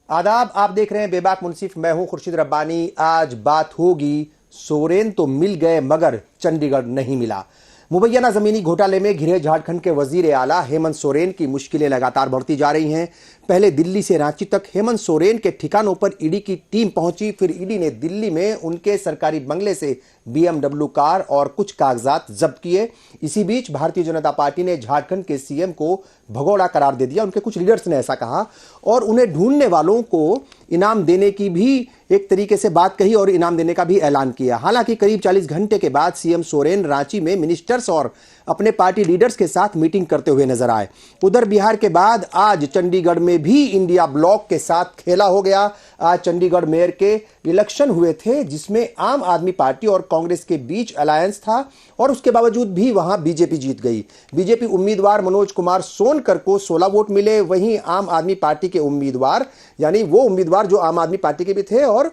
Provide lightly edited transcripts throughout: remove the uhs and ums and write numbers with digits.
आदाब, आप देख रहे हैं बेबाक मुंसिफ। मैं हूं खुर्शीद रब्बानी। आज बात होगी सोरेन तो मिल गए मगर चंडीगढ़ नहीं मिला। मुबैना जमीनी घोटाले में घिरे झारखंड के वजीर आला हेमंत सोरेन की मुश्किलें लगातार बढ़ती जा रही हैं। पहले दिल्ली से रांची तक हेमंत सोरेन के ठिकानों पर ईडी की टीम पहुंची। फिर ईडी ने दिल्ली में उनके सरकारी बंगले से BMW कार और कुछ कागजात जब्त किए। इसी बीच भारतीय जनता पार्टी ने झारखंड के सीएम को भगोड़ा करार दे दिया। उनके कुछ लीडर्स ने ऐसा कहा और उन्हें ढूंढने वालों को इनाम देने की भी एक तरीके से बात कही और इनाम देने का भी ऐलान किया। हालांकि करीब 40 घंटे के बाद सीएम सोरेन रांची में मिनिस्टर्स और अपने पार्टी लीडर्स के साथ मीटिंग करते हुए नजर आए। उधर बिहार के बाद आज चंडीगढ़ में भी इंडिया ब्लॉक के साथ खेला हो गया। आज चंडीगढ़ मेयर के इलेक्शन हुए थे जिसमें आम आदमी पार्टी और कांग्रेस के बीच अलायंस था और उसके बावजूद भी वहां बीजेपी जीत गई। बीजेपी उम्मीदवार मनोज कुमार सोनकर को 16 वोट मिले। वहीं आम आदमी पार्टी के उम्मीदवार, यानी वो उम्मीदवार जो आम आदमी पार्टी के भी थे और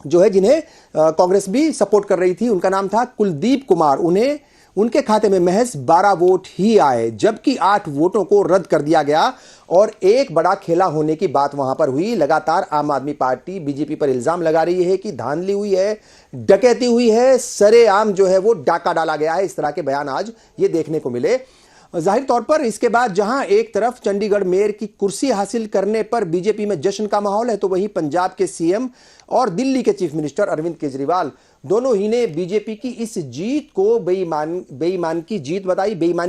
जो है जिन्हें कांग्रेस भी सपोर्ट कर रही थी, उनका नाम था कुलदीप कुमार, उनके खाते में महज 12 वोट ही आए, जबकि 8 वोटों को रद्द कर दिया गया। और एक बड़ा खेला होने की बात वहां पर हुई। लगातार आम आदमी पार्टी बीजेपी पर इल्जाम लगा रही है कि धांधली हुई है, डकैती हुई है, सरेआम जो है वो डाका डाला गया है। इस तरह के बयान आज ये देखने को मिले। जाहिर तौर पर इसके बाद जहां एक तरफ चंडीगढ़ मेयर की कुर्सी हासिल करने पर बीजेपी में जश्न का माहौल है, तो वहीं पंजाब के सीएम और दिल्ली के चीफ मिनिस्टर अरविंद केजरीवाल दोनों ही ने बीजेपी की इस जीत को बेईमानी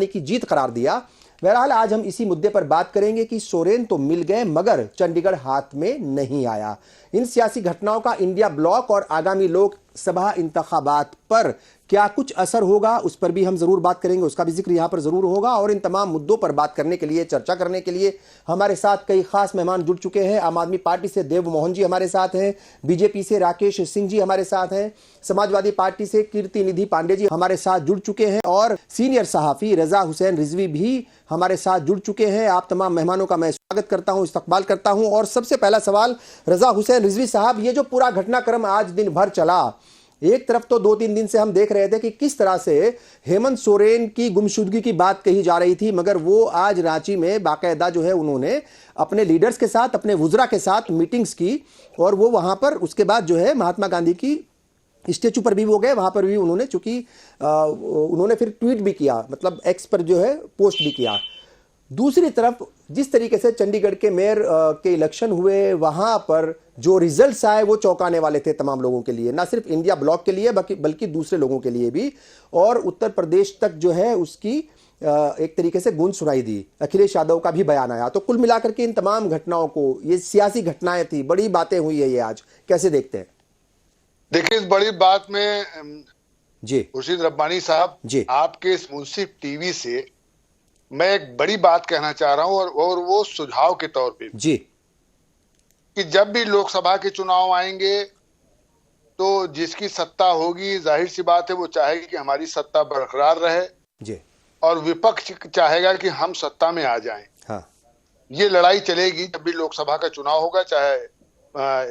की जीत करार दिया। बहरहाल आज हम इसी मुद्दे पर बात करेंगे कि सोरेन तो मिल गए मगर चंडीगढ़ हाथ में नहीं आया। इन सियासी घटनाओं का इंडिया ब्लॉक और आगामी लोकसभा इंतखाबात पर क्या कुछ असर होगा, उस पर भी हम जरूर बात करेंगे, उसका भी जिक्र यहां पर जरूर होगा। और इन तमाम मुद्दों पर बात करने के लिए, चर्चा करने के लिए हमारे साथ कई खास मेहमान जुड़ चुके हैं। आम आदमी पार्टी से देव मोहन जी हमारे साथ हैं, बीजेपी से राकेश सिंह जी हमारे साथ हैं, समाजवादी पार्टी से कीर्ति निधि पांडे जी हमारे साथ जुड़ चुके हैं और सीनियर सहाफी रजा हुसैन रिजवी भी हमारे साथ जुड़ चुके हैं। आप तमाम मेहमानों का मैं स्वागत करता हूं, इस्तकबाल करता हूं। और सबसे पहला सवाल रजा हुसैन रिजवी साहब, ये जो पूरा घटनाक्रम आज दिन भर चला, एक तरफ तो 2-3 दिन से हम देख रहे थे कि किस तरह से हेमंत सोरेन की गुमशुदगी की बात कही जा रही थी, मगर वो आज रांची में बाकायदा जो है उन्होंने अपने लीडर्स के साथ, अपने वुजरा के साथ मीटिंग्स की और वो वहां पर उसके बाद जो है महात्मा गांधी की स्टेचू पर भी वो गए, वहां पर भी उन्होंने चूंकि उन्होंने फिर ट्वीट भी किया, मतलब एक्स पर जो है पोस्ट भी किया। दूसरी तरफ जिस तरीके से चंडीगढ़ के मेयर के इलेक्शन हुए, वहां पर जो रिजल्ट्स आए वो चौंकाने वाले थे तमाम लोगों के लिए, ना सिर्फ इंडिया ब्लॉक के लिए बल्कि दूसरे लोगों के लिए भी। और उत्तर प्रदेश तक जो है उसकी एक तरीके से गूंज सुनाई दी। अखिलेश यादव का भी बयान आया। तो कुल मिलाकर के इन तमाम घटनाओं को, ये सियासी घटनाएं थी, बड़ी बातें हुई है, ये आज कैसे देखते हैं? देखिए, इस बड़ी बात में जी खुर्शीद रब्बानी साहब जी, आपके इस मुंसिफ टीवी से मैं एक बड़ी बात कहना चाह रहा हूं और वो सुझाव के तौर पे जी, कि जब भी लोकसभा के चुनाव आएंगे तो जिसकी सत्ता होगी, जाहिर सी बात है वो चाहेगी कि हमारी सत्ता बरकरार रहे जी, और विपक्ष चाहेगा कि हम सत्ता में आ जाएं। हाँ, ये लड़ाई चलेगी जब भी लोकसभा का चुनाव होगा, चाहे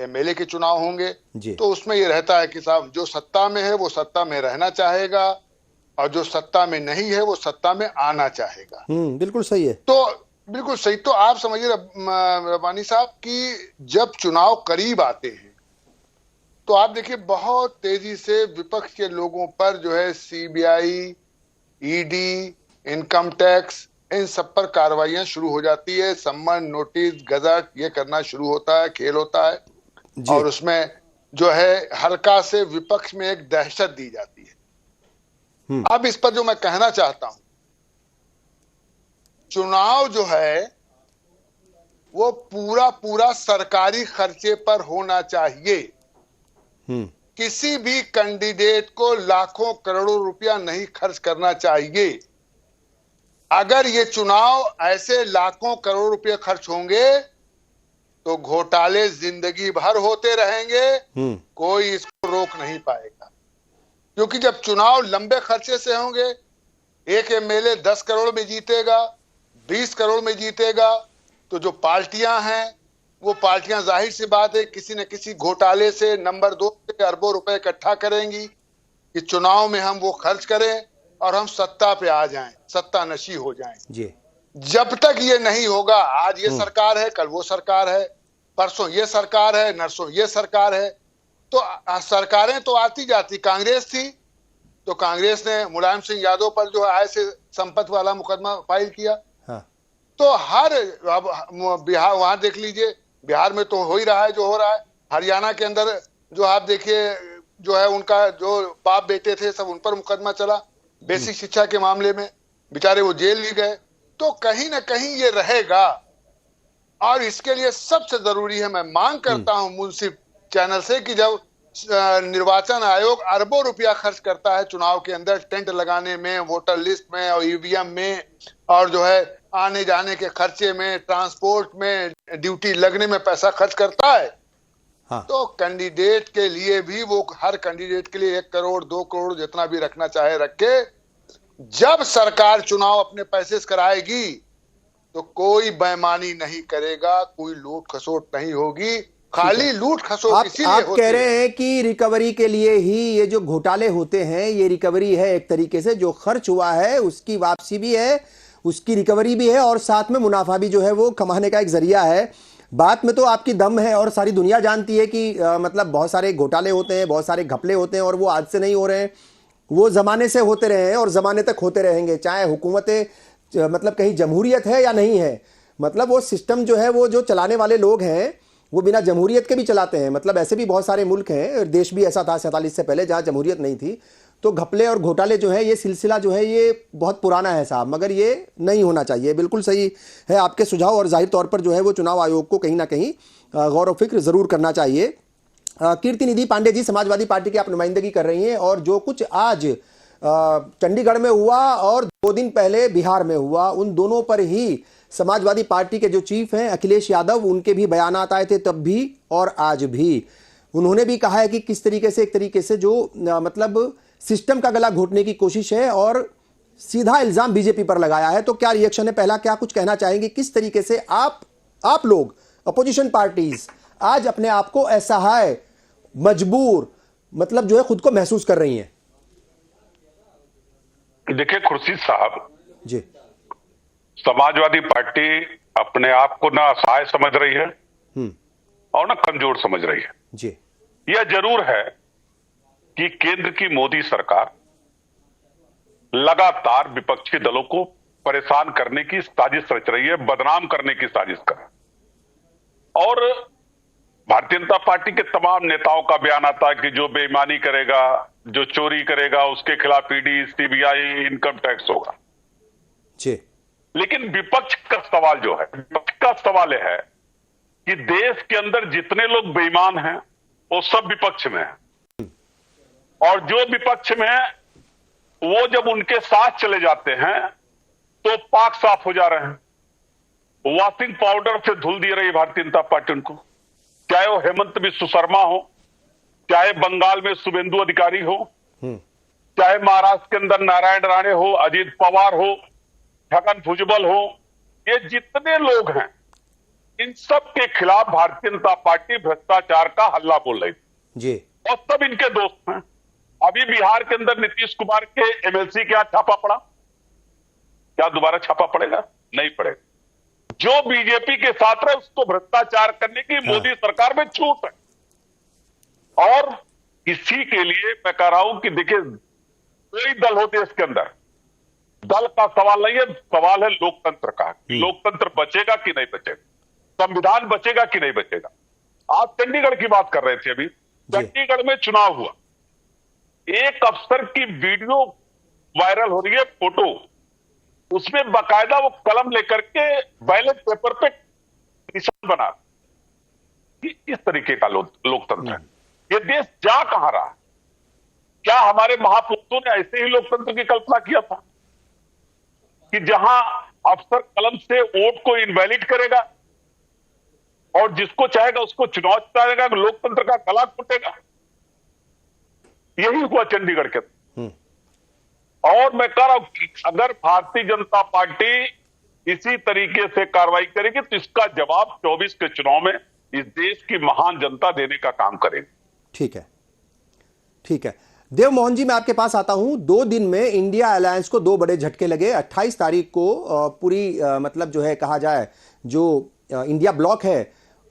MLA के चुनाव होंगे। तो उसमें ये रहता है कि साहब जो सत्ता में है वो सत्ता में रहना चाहेगा और जो सत्ता में नहीं है वो सत्ता में आना चाहेगा। बिल्कुल सही है। तो बिल्कुल सही। तो आप समझिए रब्बानी साहब कि जब चुनाव करीब आते हैं तो आप देखिए बहुत तेजी से विपक्ष के लोगों पर जो है CBI, ED, इनकम टैक्स, इन सब पर कार्रवाइयां शुरू हो जाती है। सम्मन, नोटिस, गजट ये करना शुरू होता है, खेल होता है और उसमें जो है हल्का से विपक्ष में एक दहशत दी जाती है। अब इस पर जो मैं कहना चाहता हूं, चुनाव जो है वो पूरा सरकारी खर्चे पर होना चाहिए। किसी भी कैंडिडेट को लाखों करोड़ों रुपया नहीं खर्च करना चाहिए। अगर ये चुनाव ऐसे लाखों करोड़ रुपए खर्च होंगे तो घोटाले जिंदगी भर होते रहेंगे, कोई इसको रोक नहीं पाएगा। क्योंकि जब चुनाव लंबे खर्चे से होंगे, एक MLA 10 करोड़ में जीतेगा, 20 करोड़ में जीतेगा, तो जो पार्टियां हैं वो पार्टियां जाहिर सी बात है किसी न किसी घोटाले से नंबर 2 पे अरबों रुपए इकट्ठा करेंगी कि चुनाव में हम वो खर्च करें और हम सत्ता पे आ जाएं, सत्ता नशी हो जाएं। जी। जब तक ये नहीं होगा, आज ये सरकार है, कल वो सरकार है, परसों ये सरकार है, नरसों ये सरकार है। तो सरकारें तो आती जाती, कांग्रेस थी तो कांग्रेस ने मुलायम सिंह यादव पर जो है आय से संपत्ति वाला मुकदमा फाइल किया। हाँ। तो हर, अब बिहार वहां देख लीजिए, बिहार में तो हो ही रहा है जो हो रहा है। हरियाणा के अंदर जो आप देखिए, जो है उनका जो बाप बेटे थे सब उन पर मुकदमा चला बेसिक शिक्षा के मामले में, बेचारे वो जेल भी गए। तो कहीं ना कहीं ये रहेगा, और इसके लिए सबसे जरूरी है, मैं मांग करता हूं मुंसिफ चैनल से कि जब निर्वाचन आयोग अरबों रुपया खर्च करता है चुनाव के अंदर, टेंट लगाने में, वोटर लिस्ट में और ईवीएम में, और जो है आने जाने के खर्चे में, ट्रांसपोर्ट में, ड्यूटी लगने में पैसा खर्च करता है। हाँ। तो कैंडिडेट के लिए भी वो हर कैंडिडेट के लिए 1 करोड़ 2 करोड़ जितना भी रखना चाहे रखे। जब सरकार चुनाव अपने पैसे से कराएगी तो कोई बेईमानी नहीं करेगा, कोई लूट खसोट नहीं होगी। खाली लूट खसोट इसीलिए आप होती कह रहे है हैं कि रिकवरी के लिए ही ये जो घोटाले होते हैं, ये रिकवरी है एक तरीके से, जो खर्च हुआ है उसकी वापसी भी है, उसकी रिकवरी भी है, और साथ में मुनाफा भी जो है वो कमाने का एक जरिया है। बात में तो आपकी दम है और सारी दुनिया जानती है कि मतलब बहुत सारे घोटाले होते हैं, बहुत सारे घपले होते हैं, और वो आज से नहीं हो रहे हैं, वो जमाने से होते रहे हैं और जमाने तक होते रहेंगे, चाहे हुकूमतें मतलब कहीं जमहूरियत है या नहीं है। मतलब वो सिस्टम जो है, वो जो चलाने वाले लोग हैं वो बिना जमहूरियत के भी चलाते हैं। मतलब ऐसे भी बहुत सारे मुल्क हैं, देश भी ऐसा था 47 से पहले जहां जमहूरियत नहीं थी। तो घपले और घोटाले जो है, ये सिलसिला जो है ये बहुत पुराना है साहब, मगर ये नहीं होना चाहिए। बिल्कुल सही है आपके सुझाव, और जाहिर तौर पर जो है वो चुनाव आयोग को कहीं ना कहीं गौर व फिक्र जरूर करना चाहिए। कीर्ति निधि पांडे जी, समाजवादी पार्टी की आप नुमाइंदगी कर रही हैं, और जो कुछ आज चंडीगढ़ में हुआ और 2 दिन पहले बिहार में हुआ, उन दोनों पर ही समाजवादी पार्टी के जो चीफ हैं अखिलेश यादव, उनके भी बयानात आए थे तब भी और आज भी। उन्होंने भी कहा है कि किस तरीके से, एक तरीके से जो मतलब सिस्टम का गला घोटने की कोशिश है, और सीधा इल्जाम बीजेपी पर लगाया है। तो क्या रिएक्शन है, पहला क्या कुछ कहना चाहेंगे, किस तरीके से आप लोग अपोजिशन पार्टीज आज अपने आप को असहाय, मजबूर, मतलब जो है खुद को महसूस कर रही हैं? देखिए खुर्शीद साहब जी, समाजवादी पार्टी अपने आप को ना असहाय समझ रही है और ना कमजोर समझ रही है। जी, यह जरूर है कि केंद्र की मोदी सरकार लगातार विपक्षी दलों को परेशान करने की साजिश रच रही है, बदनाम करने की साजिश कर रही है। और भारतीय जनता पार्टी के तमाम नेताओं का बयान आता है कि जो बेईमानी करेगा, जो चोरी करेगा, उसके खिलाफ ईडी, सीबीआई, इनकम टैक्स होगा। जी, लेकिन विपक्ष का सवाल जो है, विपक्ष का सवाल यह है कि देश के अंदर जितने लोग बेईमान हैं वो सब विपक्ष में हैं, और जो विपक्ष में है वो जब उनके साथ चले जाते हैं तो पाक साफ हो जा रहे हैं। वॉशिंग पाउडर से धुल दे रही भारतीय जनता पार्टी उनको, चाहे वो हेमंत बिस्व शर्मा हो, चाहे बंगाल में शुभेंदु अधिकारी हो, चाहे महाराष्ट्र के अंदर नारायण राणे हो, अजीत पवार हो, छगन भुजबल हो, ये जितने लोग हैं इन सब के खिलाफ भारतीय जनता पार्टी भ्रष्टाचार का हल्ला बोल रही थी जी, और सब इनके दोस्त हैं। अभी बिहार के अंदर नीतीश कुमार के एमएलसी क्या छापा पड़ा, क्या दोबारा छापा पड़ेगा? नहीं पड़ेगा। जो बीजेपी के साथ रहे उसको भ्रष्टाचार करने की मोदी सरकार में छूट है। और इसी के लिए मैं कह रहा हूं कि देखिए, कोई दल हो देश के अंदर, दल का सवाल नहीं है, सवाल है लोकतंत्र का। लोकतंत्र बचेगा कि नहीं बचेगा, संविधान बचेगा कि नहीं बचेगा। आप चंडीगढ़ की बात कर रहे थे, अभी चंडीगढ़ में चुनाव हुआ, एक अफसर की वीडियो वायरल हो रही है, फोटो, उसमें बाकायदा वो कलम लेकर के बैलेट पेपर पे निशान बना। इस तरीके का लोकतंत्र है। ये देश जा कहां रहा? क्या हमारे महापुरुषों ने ऐसे ही लोकतंत्र की कल्पना किया था कि जहां अफसर कलम से वोट को इनवैलिड करेगा और जिसको चाहेगा उसको चुनाव जिताएगा, लोकतंत्र का गला घोटेगा? यही हुआ चंडीगढ़ के। और मैं कह रहा हूं कि अगर भारतीय जनता पार्टी इसी तरीके से कार्रवाई करेगी तो इसका जवाब 24 के चुनाव में इस देश की महान जनता देने का काम करेगी। ठीक है, ठीक है। देव मोहन जी, मैं आपके पास आता हूं। 2 दिन में इंडिया अलायंस को 2 बड़े झटके लगे। 28 तारीख को पूरी मतलब जो है कहा जाए, जो इंडिया ब्लॉक है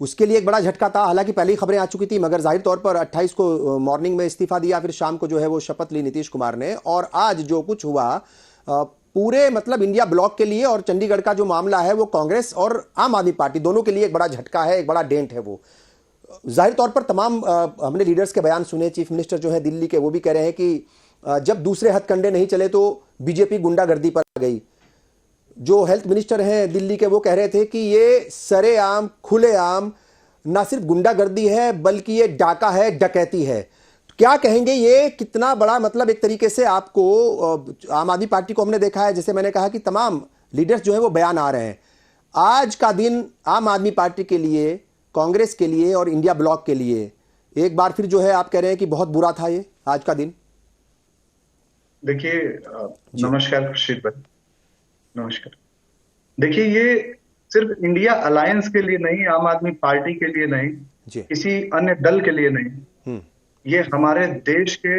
उसके लिए एक बड़ा झटका था। हालांकि पहले ही खबरें आ चुकी थी, मगर जाहिर तौर पर 28 को मॉर्निंग में इस्तीफा दिया, फिर शाम को जो है वो शपथ ली नीतीश कुमार ने, और आज जो कुछ हुआ पूरे मतलब इंडिया ब्लॉक के लिए और चंडीगढ़ का जो मामला है वो कांग्रेस और आम आदमी पार्टी दोनों के लिए एक बड़ा झटका है, एक बड़ा डेंट है। वो जाहिर तौर पर तमाम हमने लीडर्स के बयान सुने। चीफ मिनिस्टर जो है दिल्ली के, वो भी कह रहे हैं कि जब दूसरे हथकंडे नहीं चले तो बीजेपी गुंडागर्दी पर आ गई। जो हेल्थ मिनिस्टर हैं दिल्ली के, वो कह रहे थे कि ये सरेआम खुलेआम ना सिर्फ गुंडागर्दी है बल्कि ये डाका है, डकैती है। क्या कहेंगे, ये कितना बड़ा मतलब एक तरीके से आपको, आम आदमी पार्टी को हमने देखा है, जैसे मैंने कहा कि तमाम लीडर्स जो है वो बयान आ रहे हैं। आज का दिन आम आदमी पार्टी के लिए, कांग्रेस के लिए और इंडिया ब्लॉक के लिए एक बार फिर जो है आप कह रहे हैं कि बहुत बुरा था ये आज का दिन। देखिए, नमस्कार खुर्शीद भाई, नमस्कार। देखिए, ये सिर्फ इंडिया अलायंस के लिए नहीं, आम आदमी पार्टी के लिए नहीं, किसी अन्य दल के लिए नहीं, ये हमारे देश के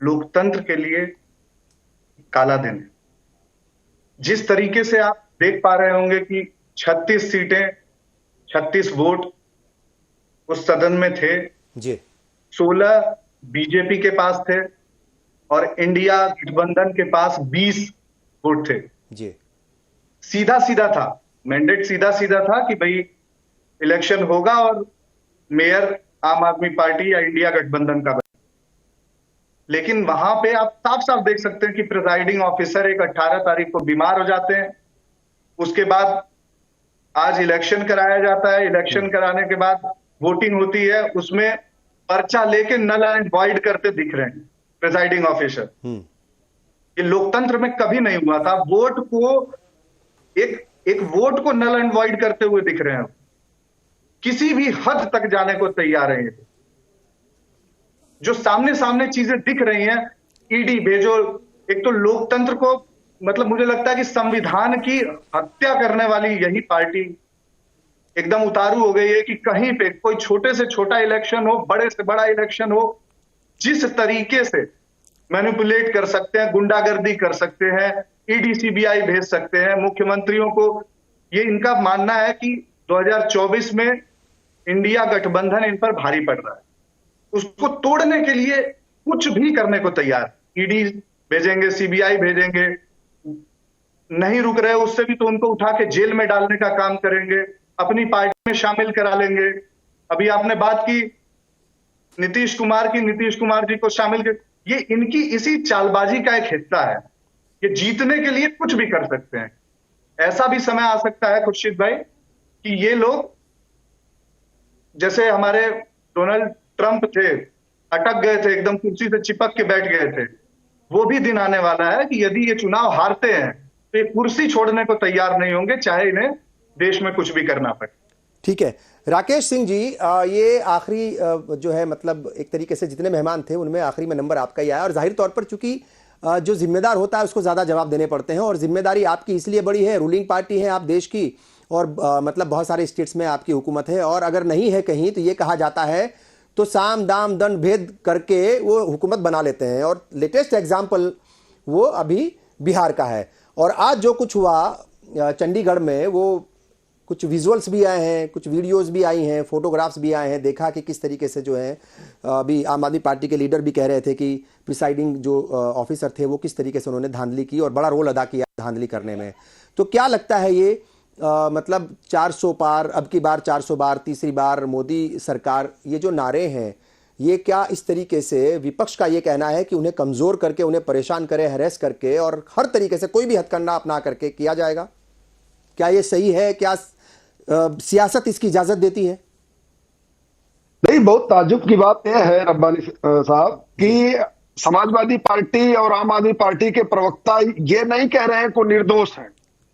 लोकतंत्र के लिए काला दिन है। जिस तरीके से आप देख पा रहे होंगे कि 36 सीटें, 36 वोट उस सदन में थे, 16 बीजेपी के पास थे और इंडिया गठबंधन के पास 20 वोट थे। सीधा सीधा था, मैंडेट सीधा सीधा था कि भाई इलेक्शन होगा और मेयर आम आदमी पार्टी या इंडिया गठबंधन का बने। लेकिन वहां पे आप साफ साफ देख सकते हैं कि प्रिजाइडिंग ऑफिसर एक 18 तारीख को बीमार हो जाते हैं। उसके बाद आज इलेक्शन कराया जाता है, इलेक्शन कराने के बाद वोटिंग होती है, उसमें पर्चा लेके नल एंड वॉइड करते दिख रहे हैं प्रिजाइडिंग ऑफिसर। ये लोकतंत्र में कभी नहीं हुआ था। वोट को एक वोट को नल एंड वॉइड करते हुए दिख रहे हैं, किसी भी हद तक जाने को तैयार है। जो सामने सामने चीजें दिख रही हैं, ईडी भेजो, एक तो लोकतंत्र को, मतलब मुझे लगता है कि संविधान की हत्या करने वाली यही पार्टी एकदम उतारू हो गई है कि कहीं पे कोई छोटे से छोटा इलेक्शन हो, बड़े से बड़ा इलेक्शन हो, जिस तरीके से मैनिपुलेट कर सकते हैं, गुंडागर्दी कर सकते हैं, ईडी सीबीआई भेज सकते हैं मुख्यमंत्रियों को। ये इनका मानना है कि 2024 में इंडिया गठबंधन इन पर भारी पड़ रहा है। उसको तोड़ने के लिए कुछ भी करने को तैयार, ईडी भेजेंगे, सीबीआई भेजेंगे, नहीं रुक रहे उससे भी तो उनको उठा के जेल में डालने का काम करेंगे, अपनी पार्टी में शामिल करा लेंगे। अभी आपने बात की नीतीश कुमार की, नीतीश कुमार जी को शामिल कर, ये इनकी इसी चालबाजी का एक हिस्सा है। ये जीतने के लिए कुछ भी कर सकते हैं। ऐसा भी समय आ सकता है खुर्शीद भाई कि ये लोग, जैसे हमारे डोनाल्ड ट्रंप थे, अटक गए थे, एकदम कुर्सी से चिपक के बैठ गए थे, वो भी दिन आने वाला है कि यदि ये चुनाव हारते हैं तो ये कुर्सी छोड़ने को तैयार नहीं होंगे, चाहे इन्हें देश में कुछ भी करना पड़े। ठीक है राकेश सिंह जी, ये आखिरी जो है मतलब एक तरीके से जितने मेहमान थे उनमें आखिरी में नंबर आपका ही आया, और जाहिर तौर पर चूंकि जो जिम्मेदार होता है उसको ज्यादा जवाब देने पड़ते हैं, और जिम्मेदारी आपकी इसलिए बड़ी है, रूलिंग पार्टी है आप देश की, और मतलब बहुत सारे स्टेट्स में आपकी हुकूमत है, और अगर नहीं है कहीं तो ये कहा जाता है तो साम दाम दंड भेद करके वो हुकूमत बना लेते हैं, और लेटेस्ट एग्जाम्पल वो अभी बिहार का है। और आज जो कुछ हुआ चंडीगढ़ में, वो कुछ विजुअल्स भी आए हैं, कुछ वीडियोस भी आई हैं, फोटोग्राफ्स भी आए हैं, देखा कि किस तरीके से जो है अभी आम आदमी पार्टी के लीडर भी कह रहे थे कि प्रिसाइडिंग जो ऑफिसर थे वो किस तरीके से उन्होंने धांधली की और बड़ा रोल अदा किया धांधली करने में। तो क्या लगता है ये मतलब 400 पार, अब की बार 400 बार, तीसरी बार मोदी सरकार, ये जो नारे हैं, ये क्या इस तरीके से विपक्ष का ये कहना है कि उन्हें कमजोर करके, उन्हें परेशान करे, हैरेस करके और हर तरीके से कोई भी हथकंडा अपना करके किया जाएगा? क्या ये सही है? क्या सियासत इसकी इजाजत देती है? नहीं, बहुत ताज्जुब की बात यह है रब्बानी साहब कि समाजवादी पार्टी और आम आदमी पार्टी के प्रवक्ता ये नहीं कह रहे हैं को निर्दोष है,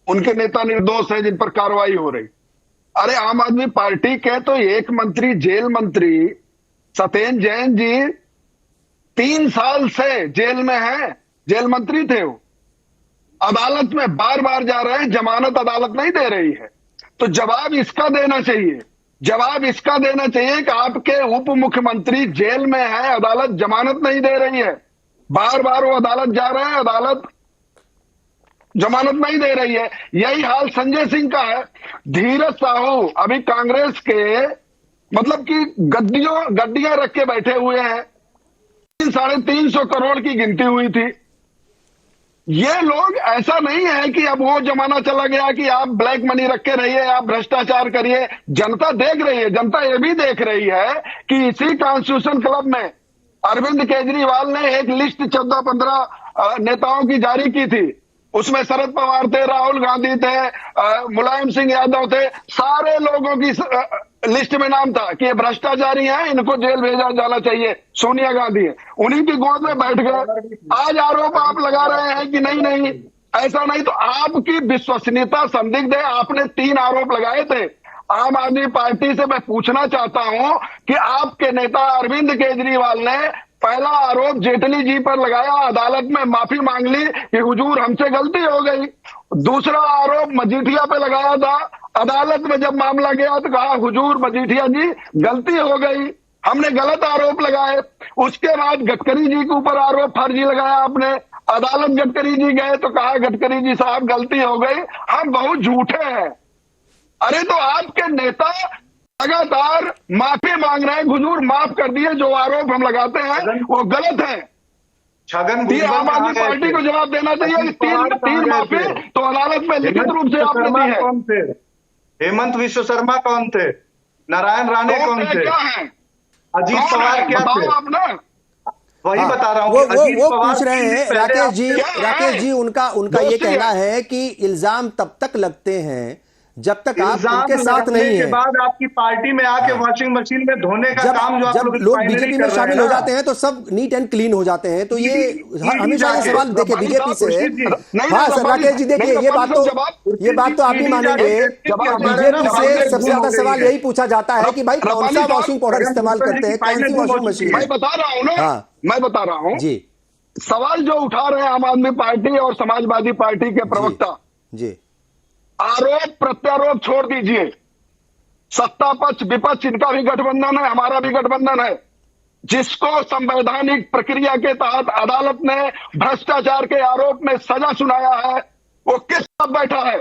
उनके नेता निर्दोष हैं जिन पर कार्रवाई हो रही। अरे आम आदमी पार्टी के तो एक मंत्री, जेल मंत्री सत्येंद्र जैन जी 3 साल से जेल में हैं, जेल मंत्री थे वो, अदालत में बार बार जा रहे हैं, जमानत अदालत नहीं दे रही है। तो जवाब इसका देना चाहिए, जवाब इसका देना चाहिए कि आपके उप मुख्यमंत्री जेल में है, अदालत जमानत नहीं दे रही है, बार बार वो अदालत जा रहे हैं, अदालत जमानत नहीं दे रही है। यही हाल संजय सिंह का है। धीरज साहू अभी कांग्रेस के मतलब कि गड्डियां रख के बैठे हुए हैं। 350 करोड़ की गिनती हुई थी। ये लोग, ऐसा नहीं है कि अब वो जमाना चला गया कि आप ब्लैक मनी रख के रहिए, आप भ्रष्टाचार करिए। जनता देख रही है, जनता ये भी देख रही है कि इसी कॉन्स्टिट्यूशन क्लब में अरविंद केजरीवाल ने एक लिस्ट 14-15 नेताओं की जारी की थी। उसमें शरद पवार थे, राहुल गांधी थे, मुलायम सिंह यादव थे, सारे लोगों की लिस्ट में नाम था कि ये भ्रष्टाचारी हैं, इनको जेल भेजा जाना चाहिए। सोनिया गांधी है, उन्हीं की गोद में बैठ गए। आज आरोप आप लगा रहे हैं कि नहीं नहीं ऐसा नहीं, तो आपकी विश्वसनीयता संदिग्ध है। आपने 3 आरोप लगाए थे। आम आदमी पार्टी से मैं पूछना चाहता हूं कि आपके नेता अरविंद केजरीवाल ने पहला आरोप जेटली जी पर लगाया, अदालत में माफी मांग ली कि हुजूर हमसे गलती हो गई। दूसरा आरोप मजीठिया पे लगाया था, अदालत में जब मामला गया तो कहा हुजूर मजीठिया जी गलती हो गई, हमने गलत आरोप लगाए। उसके बाद गडकरी जी के ऊपर आरोप फर्जी लगाया आपने, अदालत गडकरी जी गए तो कहा गडकरी जी साहब गलती हो गई, हम बहुत झूठे हैं। अरे तो आपके नेता लगातार माफी मांग रहे हैं, हुजूर माफ कर दिए, जो आरोप हम लगाते हैं वो गलत है। छगन आम आदमी पार्टी को जवाब देना चाहिए। 3 माफी तो अदालत में लिखित रूप से आपने दी है। कौन थे? हेमंत विश्व शर्मा कौन थे? नारायण राणे कौन थे? क्या है? अजीत पवार क्या थे? आप ना वही बता रहा हूँ। वो पूछ रहे हैं राकेश जी उनका ये कहना है कि इल्जाम तब तक लगते हैं जब तक आप उनके साथ नहीं है। के बाद आपकी पार्टी में आके वॉशिंग मशीन में धोने का काम जो जब लोग बीजेपी में शामिल हो जाते हैं तो सब नीट एंड क्लीन हो जाते हैं। तो ये हमेशा ये सवाल देखिए बीजेपी से। हाँ सर राकेश जी देखिए ये बात तो आप भी मानेंगे। बीजेपी से सबसे ज्यादा सवाल यही पूछा जाता है कि भाई कौन सा वॉशिंग पाउडर इस्तेमाल करते हैं, कौन सी वॉशिंग मशीन। मैं बता रहा हूँ ना, मैं बता रहा हूँ जी। सवाल जो उठा रहे हैं आम आदमी पार्टी और समाजवादी पार्टी के प्रवक्ता जी, आरोप प्रत्यारोप छोड़ दीजिए। सत्ता पक्ष विपक्ष इनका भी गठबंधन है, हमारा भी गठबंधन है। जिसको संवैधानिक प्रक्रिया के तहत अदालत ने भ्रष्टाचार के आरोप में सजा सुनाया है वो किस साथ बैठा है?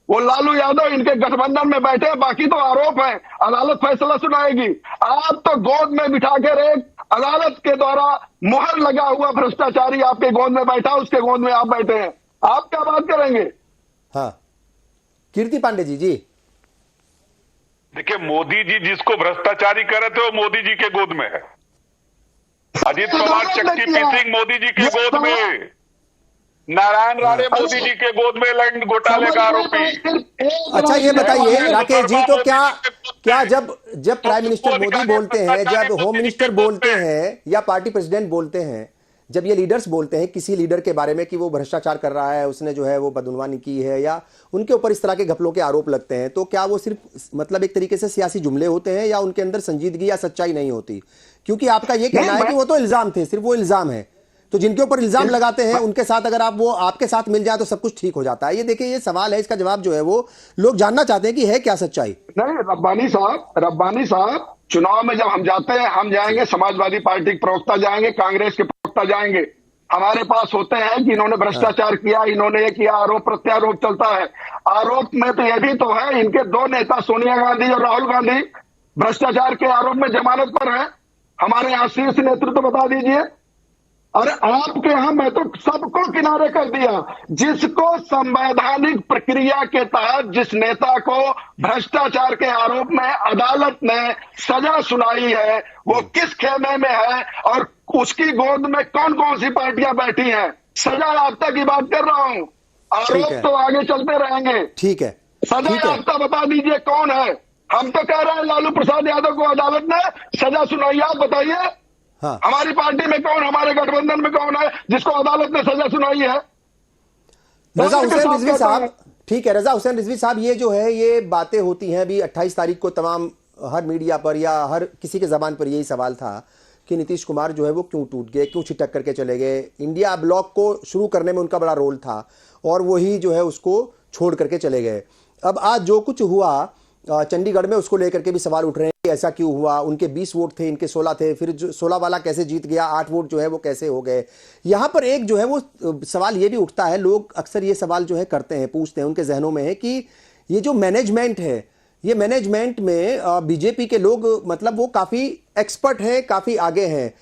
वो लालू यादव इनके गठबंधन में बैठे, बाकी तो आरोप है, अदालत फैसला सुनाएगी। आप तो गोद में बिठा कर एक अदालत के द्वारा मुहर लगा हुआ भ्रष्टाचारी आपके गोद में बैठा, उसके गोद में आप बैठे हैं, आप क्या बात करेंगे? हाँ कीर्ति पांडे जी। जी देखिए मोदी जी जिसको भ्रष्टाचारी करे थे वो मोदी जी के गोद में है। अजीत पवार चक्की पीसिंग मोदी जी के गोद में, नारायण राणे मोदी जी के गोद में लैंड घोटाले का आरोपी। अच्छा ये बताइए राकेश जी, तो क्या जब प्राइम मिनिस्टर मोदी बोलते हैं, जब होम मिनिस्टर बोलते हैं या पार्टी प्रेसिडेंट बोलते हैं, जब ये लीडर्स बोलते हैं किसी लीडर के बारे में कि वो भ्रष्टाचार कर रहा है, उसने जो है वो बदनवानी की है या उनके ऊपर इस तरह के घपलों के आरोप लगते हैं, तो क्या वो सिर्फ मतलब एक तरीके से सियासी जुमले होते हैं या उनके अंदर संजीदगी या सच्चाई नहीं होती? क्योंकि आपका ये कहना है कि वो तो इल्जाम थे, सिर्फ वो इल्जाम है, तो जिनके ऊपर इल्जाम लगाते हैं उनके साथ अगर वो आपके साथ मिल जाए तो सब कुछ ठीक हो जाता है। ये देखिए ये सवाल है, इसका जवाब जो है वो लोग जानना चाहते हैं कि है क्या सच्चाई। नहीं रब्बानी साहब चुनाव में जब हम जाते हैं, हम जाएंगे, समाजवादी पार्टी के प्रवक्ता जाएंगे, कांग्रेस के प्रवक्ता जाएंगे, हमारे पास होते हैं कि इन्होंने भ्रष्टाचार किया, इन्होंने ये किया, आरोप प्रत्यारोप चलता है। आरोप में तो यह भी तो है, इनके 2 नेता सोनिया गांधी और राहुल गांधी भ्रष्टाचार के आरोप में जमानत पर है। हमारे यहाँ शीर्ष नेतृत्व बता दीजिए। अरे आपके यहां मैं तो सबको किनारे कर दिया। जिसको संवैधानिक प्रक्रिया के तहत जिस नेता को भ्रष्टाचार के आरोप में अदालत ने सजा सुनाई है वो किस खेमे में है और उसकी गोद में कौन कौन सी पार्टियां बैठी हैं। सजा याफ्ता की बात कर रहा हूं, आरोप तो आगे चलते रहेंगे। ठीक है, सजा याफ्ता बता दीजिए कौन है। हम तो कह रहे हैं लालू प्रसाद यादव को अदालत ने सजा सुनाई, आप बताइए। हाँ। हमारी पार्टी में कौन, हमारे गठबंधन में कौन है जिसको अदालत ने सजा सुनाई है? रजा हुसैन रिजवी साहब, ठीक है रजा हुसैन रिजवी साहब, ये जो है ये बातें होती हैं अभी 28 तारीख को तमाम हर मीडिया पर या हर किसी के जबान पर यही सवाल था कि नीतीश कुमार जो है वो क्यों टूट गए, क्यों छिटक करके चले गए। इंडिया ब्लॉक को शुरू करने में उनका बड़ा रोल था और वही जो है उसको छोड़ करके चले गए। अब आज जो कुछ हुआ चंडीगढ़ में उसको लेकर के भी सवाल उठ रहे हैं कि ऐसा क्यों हुआ, उनके 20 वोट थे, इनके 16 थे, फिर जो 16 वाला कैसे जीत गया, 8 वोट जो है वो कैसे हो गए। यहां पर एक जो है वो सवाल ये भी उठता है, लोग अक्सर ये सवाल जो है करते हैं, पूछते हैं, उनके जहनों में है कि ये जो मैनेजमेंट है, ये मैनेजमेंट में बीजेपी के लोग मतलब वो काफी एक्सपर्ट हैं, काफी आगे हैं।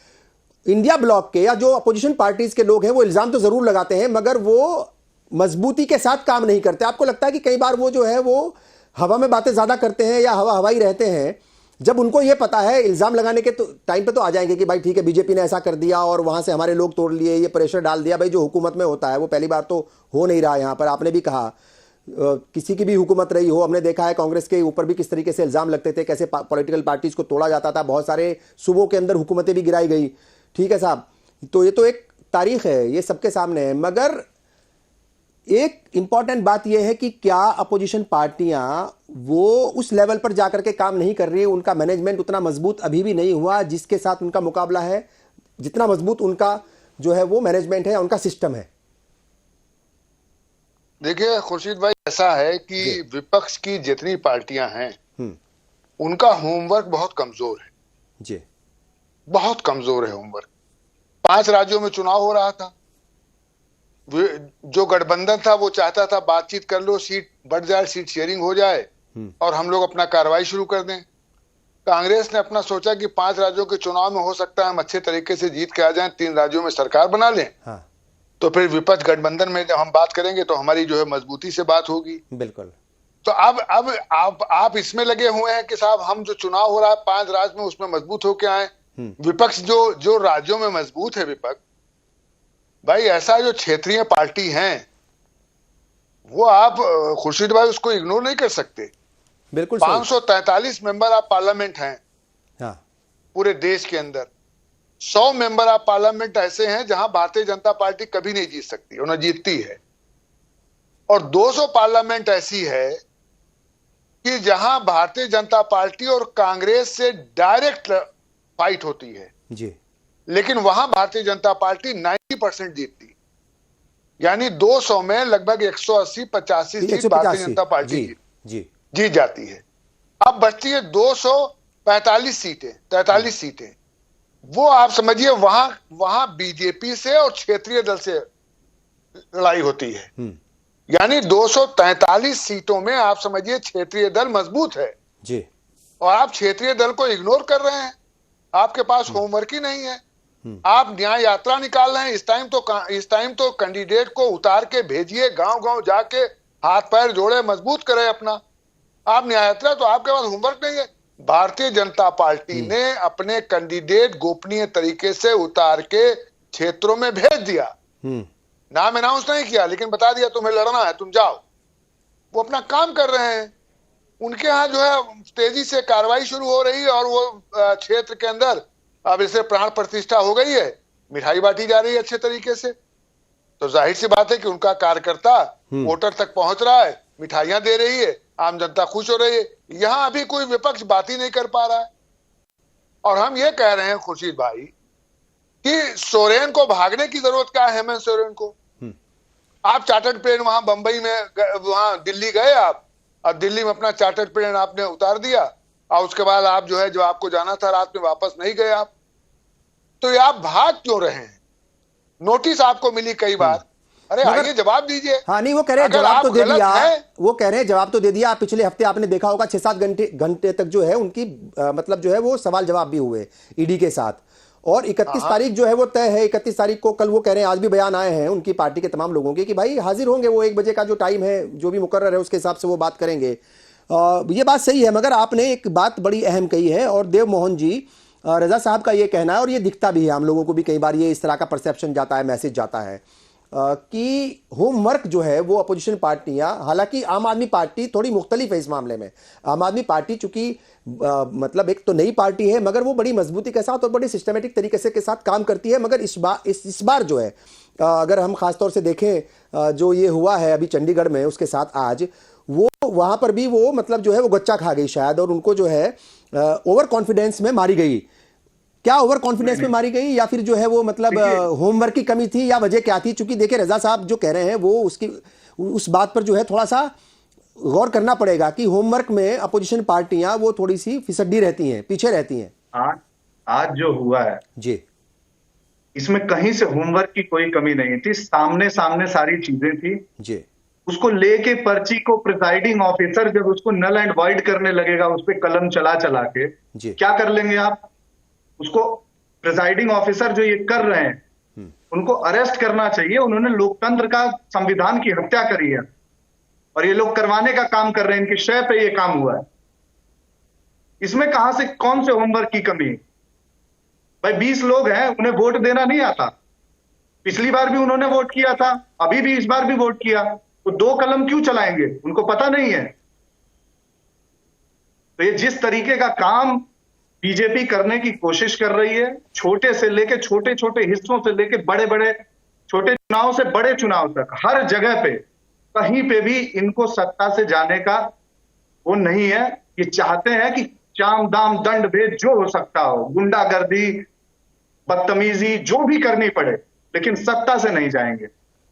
इंडिया ब्लॉक के या जो अपोजिशन पार्टीज के लोग हैं वो इल्जाम तो जरूर लगाते हैं, मगर वो मजबूती के साथ काम नहीं करते। आपको लगता है कि कई बार वो जो है वो हवा में बातें ज्यादा करते हैं या हवाई रहते हैं, जब उनको ये पता है इल्जाम लगाने के तो टाइम पे तो आ जाएंगे कि भाई ठीक है बीजेपी ने ऐसा कर दिया और वहां से हमारे लोग तोड़ लिए, ये प्रेशर डाल दिया। भाई जो हुकूमत में होता है वो पहली बार तो हो नहीं रहा। यहां पर आपने भी कहा किसी की भी हुकूमत रही हो, हमने देखा है कांग्रेस के ऊपर भी किस तरीके से इल्जाम लगते थे, कैसे पॉलिटिकल पार्टीज को तोड़ा जाता था, बहुत सारे सूबों के अंदर हुकूमतें भी गिराई गई। ठीक है साहब, तो ये तो एक तारीख है, ये सबके सामने है। मगर एक इंपॉर्टेंट बात यह है कि क्या अपोजिशन पार्टियां वो उस लेवल पर जाकर के काम नहीं कर रही, उनका मैनेजमेंट उतना मजबूत अभी भी नहीं हुआ जिसके साथ उनका मुकाबला है, जितना मजबूत उनका जो है वो मैनेजमेंट है, उनका सिस्टम है। देखिए खुर्शीद भाई, ऐसा है कि विपक्ष की जितनी पार्टियां हैं उनका होमवर्क बहुत कमजोर है जी, बहुत कमजोर है होमवर्क। 5 राज्यों में चुनाव हो रहा था, जो गठबंधन था वो चाहता था बातचीत कर लो, सीट बढ़ जाए, सीट शेयरिंग हो जाए और हम लोग अपना कार्रवाई शुरू कर दें। कांग्रेस ने अपना सोचा कि 5 राज्यों के चुनाव में हो सकता है हम अच्छे तरीके से जीत के आ जाएं, 3 राज्यों में सरकार बना लें। हाँ। तो फिर विपक्ष गठबंधन में जब हम बात करेंगे तो हमारी जो है मजबूती से बात होगी। बिल्कुल। तो अब आप इसमें लगे हुए हैं कि साहब हम जो चुनाव हो रहा है 5 राज्य में उसमें मजबूत होके आए। विपक्ष जो राज्यों में मजबूत है विपक्ष, भाई ऐसा जो क्षेत्रीय पार्टी हैं वो आप खुर्शीद भाई उसको इग्नोर नहीं कर सकते। बिल्कुल 543 मेंबर ऑफ पार्लियामेंट हैं। हाँ। पूरे देश के अंदर 100 मेंबर ऑफ पार्लियामेंट ऐसे हैं जहां भारतीय जनता पार्टी कभी नहीं जीत सकती, उन्हें जीतती है। और 200 पार्लियामेंट ऐसी है कि जहां भारतीय जनता पार्टी और कांग्रेस से डायरेक्ट फाइट होती है जी, लेकिन वहां भारतीय जनता पार्टी 90% जीतती, यानी 200 में लगभग 180-85 सीट भारतीय जनता पार्टी जीत जाती है। अब बचती है 245 सीटें, 43 सीटें। वो आप समझिए वहां बीजेपी से और क्षेत्रीय दल से लड़ाई होती है। यानी 243 सीटों में आप समझिए क्षेत्रीय दल मजबूत है जी, और आप क्षेत्रीय दल को इग्नोर कर रहे हैं। आपके पास होमवर्क ही नहीं है। आप न्याय यात्रा निकाल रहे हैं। इस टाइम तो कैंडिडेट को उतार के भेजिए, गांव-गांव जाके हाथ पैर जोड़े, मजबूत करे अपना। आप न्याय यात्रा, तो आपके पास होमवर्क नहीं है। भारतीय जनता पार्टी ने अपने कैंडिडेट गोपनीय तरीके से उतार के क्षेत्रों में भेज दिया। नाम अनाउंस नहीं किया लेकिन बता दिया तुम्हें लड़ना है, तुम जाओ। वो अपना काम कर रहे हैं। उनके यहाँ जो है तेजी से कार्रवाई शुरू हो रही है और वो क्षेत्र के अंदर अब इसे प्राण प्रतिष्ठा हो गई है, मिठाई बांटी जा रही है अच्छे तरीके से। तो जाहिर सी बात है कि उनका कार्यकर्ता वोटर तक पहुंच रहा है, मिठाइयां दे रही है, आम जनता खुश हो रही है। यहां अभी कोई विपक्ष बात ही नहीं कर पा रहा है। और हम ये कह रहे हैं खुर्शीद भाई कि सोरेन को भागने की जरूरत क्या है? हेमंत सोरेन को आप चार्टर्ड प्लेन वहां बंबई में, वहां दिल्ली गए आप, और दिल्ली में अपना चार्टर्ड प्लेन आपने उतार दिया और उसके बाद आप जो है जो आपको जाना था रात में वापस नहीं गए आप। तो ये आप भाग क्यों रहे हैं? नोटिस आपको मिली कई बार, अरे आइए जवाब दीजिए। हाँ नहीं, वो कह रहे हैं जवाब तो दे दिया, वो कह रहे हैं जवाब तो दे दिया। पिछले हफ्ते आपने देखा होगा 6-7 घंटे तक जो है उनकी मतलब जो है वो सवाल जवाब भी हुए ईडी के साथ। और 31 तारीख जो है वो तय है। 31 तारीख को, कल वो कह रहे हैं, आज भी बयान आए हैं उनकी पार्टी के तमाम लोगों के कि भाई हाजिर होंगे, वो 1 बजे का जो टाइम है जो भी मुकर्रर है उसके हिसाब से वो बात करेंगे। ये बात सही है, मगर आपने एक बात बड़ी अहम कही है और देव मोहन जी रजा साहब का ये कहना है और ये दिखता भी है, हम लोगों को भी कई बार ये इस तरह का परसेप्शन जाता है, मैसेज जाता है कि होमवर्क जो है वो अपोजिशन पार्टियां, हालांकि आम आदमी पार्टी थोड़ी मुख्तलिफ है इस मामले में। आम आदमी पार्टी चूंकि मतलब एक तो नई पार्टी है मगर वो बड़ी मजबूती के साथ और बड़ी सिस्टमेटिक तरीके से के साथ काम करती है। मगर इस बार जो है अगर हम खासतौर से देखें जो ये हुआ है अभी चंडीगढ़ में, उसके साथ आज वो वहां पर भी वो मतलब जो है वो गच्चा खा गई शायद, और उनको जो है ओवर कॉन्फिडेंस में मारी गई। क्या ओवर कॉन्फिडेंस में मारी गई या फिर जो है वो मतलब होमवर्क की कमी थी या वजह क्या थी? चूंकि देखिए रजा साहब जो कह रहे हैं वो उसकी उस बात पर जो है थोड़ा सा गौर करना पड़ेगा कि होमवर्क में अपोजिशन पार्टियां वो थोड़ी सी फिसड्डी रहती हैं, पीछे रहती हैं। आज जो हुआ है जी, इसमें कहीं से होमवर्क की कोई कमी नहीं थी, सामने सामने सारी चीजें थी जी, उसको लेके पर्ची को प्रिसाइडिंग ऑफिसर जब उसको नल एंड वॉइड करने लगेगा उस पर कलम चला चला के जी। क्या कर लेंगे आप उसको? प्रिसाइडिंग ऑफिसर जो ये कर रहे हैं उनको अरेस्ट करना चाहिए। उन्होंने लोकतंत्र का, संविधान की हत्या करी है और ये लोग करवाने का काम कर रहे हैं, इनकी शय पे ये काम हुआ है। इसमें कहां से कौन से होमवर्क की कमी? भाई 20 लोग हैं, उन्हें वोट देना नहीं आता। पिछली बार भी उन्होंने वोट किया था, अभी भी इस बार भी वोट किया। वो 2 कलम क्यों चलाएंगे? उनको पता नहीं है। तो ये जिस तरीके का काम बीजेपी करने की कोशिश कर रही है, छोटे से लेके छोटे छोटे हिस्सों से लेके बड़े बड़े, छोटे चुनाव से बड़े चुनाव तक, हर जगह पे कहीं पे भी इनको सत्ता से जाने का वो नहीं है। ये चाहते हैं कि चाम दाम दंड भेद जो हो सकता हो, गुंडागर्दी, बदतमीजी जो भी करनी पड़े, लेकिन सत्ता से नहीं जाएंगे।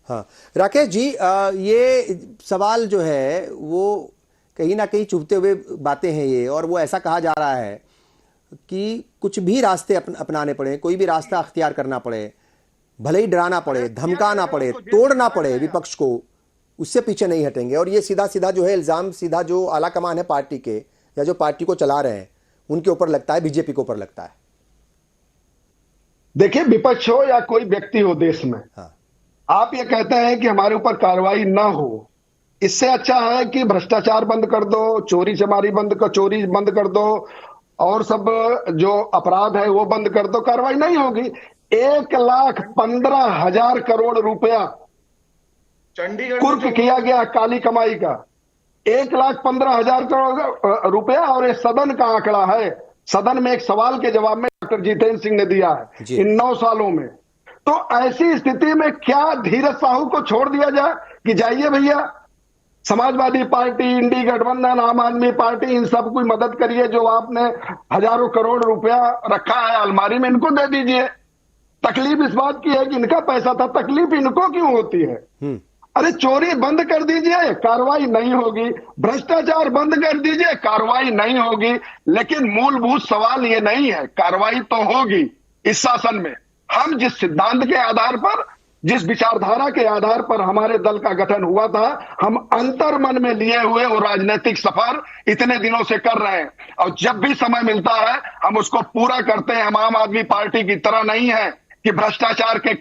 हाँ राकेश जी, ये सवाल जो है वो कहीं ना कहीं चुभते हुए बातें हैं ये, और वो ऐसा कहा जा रहा है कि कुछ भी रास्ते अपनाने पड़े, कोई भी रास्ता अख्तियार करना पड़े, भले ही डराना पड़े, धमकाना पड़े, तोड़ना पड़े विपक्ष को, उससे पीछे नहीं हटेंगे। और ये सीधा सीधा जो है इल्जाम सीधा जो आला कमान है पार्टी के या जो पार्टी को चला रहे हैं उनके ऊपर लगता है, बीजेपी के ऊपर लगता है। देखिए, विपक्ष हो या कोई व्यक्ति हो देश में, हाँ, आप ये कहते हैं कि हमारे ऊपर कार्रवाई ना हो, इससे अच्छा है कि भ्रष्टाचार बंद कर दो, चोरी चमारी चोरी बंद कर दो, और सब जो अपराध है वो बंद कर दो, कार्रवाई नहीं होगी। 1,15,000 करोड़ रुपया चंडीगढ़ कुर्क किया गया काली कमाई का, 1,15,000 करोड़ रुपया। और ये सदन का आंकड़ा है, सदन में एक सवाल के जवाब में डॉक्टर जितेंद्र सिंह ने दिया है इन 9 सालों में। तो ऐसी स्थिति में क्या धीरज साहू को छोड़ दिया जाए कि जाइए भैया, समाजवादी पार्टी, इंडी गठबंधन, आम आदमी पार्टी, इन सबको मदद करिए, जो आपने हजारों करोड़ रुपया रखा है अलमारी में, इनको दे दीजिए। तकलीफ इस बात की है कि इनका पैसा था, तकलीफ इनको क्यों होती है? अरे चोरी बंद कर दीजिए, कार्रवाई नहीं होगी। भ्रष्टाचार बंद कर दीजिए, कार्रवाई नहीं होगी। लेकिन मूलभूत सवाल ये नहीं है, कार्रवाई तो होगी इस शासन में। हम जिस सिद्धांत के आधार पर, जिस विचारधारा के आधार पर हमारे दल का गठन हुआ था, हम अंतर्मन में लिए हुए वो राजनीतिक सफर इतने दिनों से कर रहे हैं, और जब भी समय मिलता है हम उसको पूरा करते हैं। हम आम आदमी पार्टी की तरह नहीं है कि भ्रष्टाचार के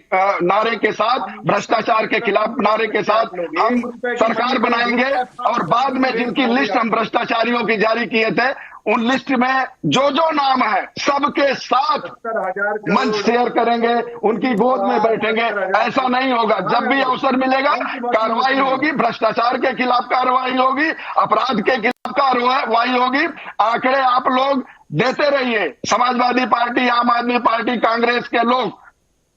नारे के साथ, भ्रष्टाचार के खिलाफ नारे के साथ हम सरकार बनाएंगे, और बाद में जिनकी लिस्ट हम भ्रष्टाचारियों की जारी किए थे, उन लिस्ट में जो जो नाम है सबके साथ मंच शेयर करेंगे, उनकी गोद में बैठेंगे। ऐसा नहीं होगा। जब भी अवसर मिलेगा कार्रवाई होगी, भ्रष्टाचार के खिलाफ कार्रवाई होगी, अपराध के खिलाफ कार्रवाई होगी। आंकड़े आप लोग देते रहिए, समाजवादी पार्टी, आम आदमी पार्टी, कांग्रेस के लोग,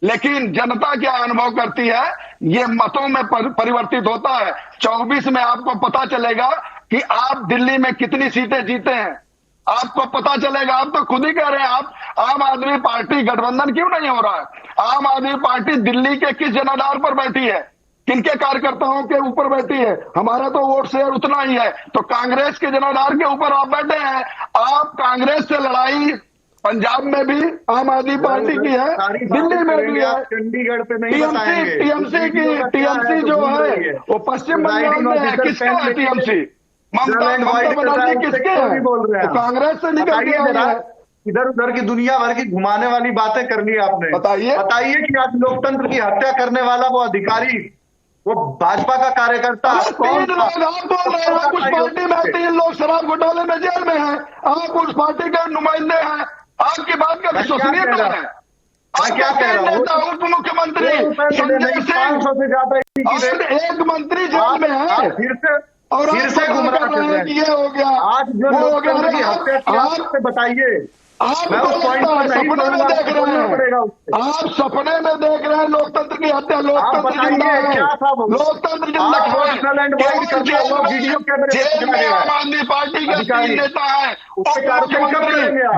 लेकिन जनता क्या अनुभव करती है ये मतों में परिवर्तित होता है। 24 में आपको पता चलेगा कि आप दिल्ली में कितनी सीटें जीते हैं, आपको पता चलेगा। आप तो खुद ही कह रहे हैं, आप आम आदमी पार्टी गठबंधन क्यों नहीं हो रहा है? आम आदमी पार्टी दिल्ली के किस जनाधार पर बैठी है, किनके कार्यकर्ताओं के ऊपर बैठी है? हमारा तो वोट शेयर उतना ही है। तो कांग्रेस के जनाधार के ऊपर आप बैठे हैं। आप कांग्रेस से लड़ाई पंजाब में भी आम आदमी पार्टी की है, दिल्ली में भी है, चंडीगढ़ पे नहीं बताएंगे। टीएमसी जो है वो पश्चिम बंगाल में है। किसका है टीएमसी? ममता बनर्जी किसके है? तो कांग्रेस से निकल के आई है। इधर उधर की दुनिया भर की घुमाने वाली बातें करनी है आपने। बताइए कि आज लोकतंत्र की हत्या करने वाला वो अधिकारी, वो भाजपा का कार्यकर्ता कौन था? आप बोल रहे हैं उस पार्टी में 3 लोग शराब घोटाले में जेल में हैं, आप उस पार्टी के नुमाइंदे हैं, आपकी बात का विश्वसनीयता है? क्या कह रहा हूँ? उप मुख्यमंत्री संजय सिंह 500 से ज्यादा एक मंत्री जेल में है, और फिर से गुमराह कर रहे हैं। ये हो गया, आज जो लोकतंत्र की हत्या की आप बताइए। आप सपने में देख रहे हैं, आप सपने में देख रहे हैं लोकतंत्र की हत्या। लोकतंत्र जिंदा है, लोकतंत्र जिंदा है। आम आदमी पार्टी के 3 नेता है,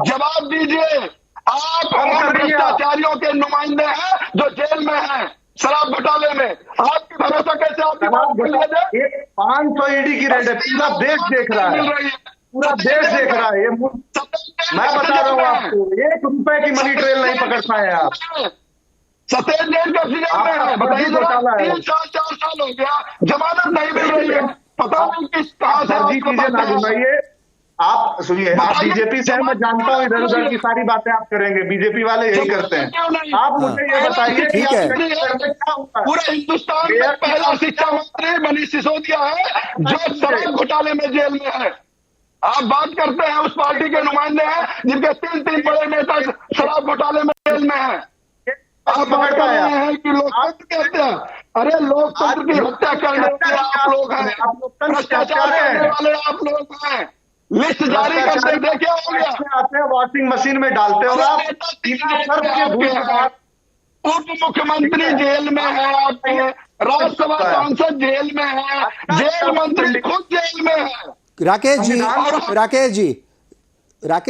जवाब दीजिए। आप भ्रष्टाचारियों के नुमाइंदे हैं जो जेल में हैं, शराब घोटाले में। आपकी भरोसा कैसे आपकी बात को लिया जाए? 500 ईडी की रेड है, पूरा देश देख रहा है, पूरा देश देख रहा है। ये मैं बता रहा हूँ आपको, 1 रुपए की मनी ट्रेल नहीं पकड़ पाए आप। सतेज जेल का सीजन में है, बताइए घोटाला है। 3 साल 4 साल हो गया, जमानत नहीं मिल रही है, पता नहीं किस कहां से फर्जी चीजें ना घुमाइए। आप सुनिए, आप बीजेपी से, मैं जानता हूँ इधर उधर की सारी बातें आप करेंगे, बीजेपी वाले यही करते हैं। आप मुझे ये बताइए कि ठीक है। क्या होगा? पूरे हिंदुस्तान में पहला शिक्षा मंत्री मनीष सिसोदिया है जो शराब घोटाले में जेल में है। आप बात करते हैं उस पार्टी के नुमाइंदे हैं जिनके 3 बड़े नेता शराब घोटाले में जेल में है। आप बात कर रहे हैं कि लोकतंत्र की हत्या, अरे लोकतंत्र की हत्या करने वाले आप लोग हैं, भ्रष्टाचार करने वाले आप लोग हैं। लिस्ट जारी करते देखे क्या हो गया? आते हैं वॉशिंग मशीन में डालते हो आप। उप मुख्यमंत्री जेल में है, आपके राज्यसभा सांसद जेल में है, जेल मंत्री खुद जेल में है। राकेश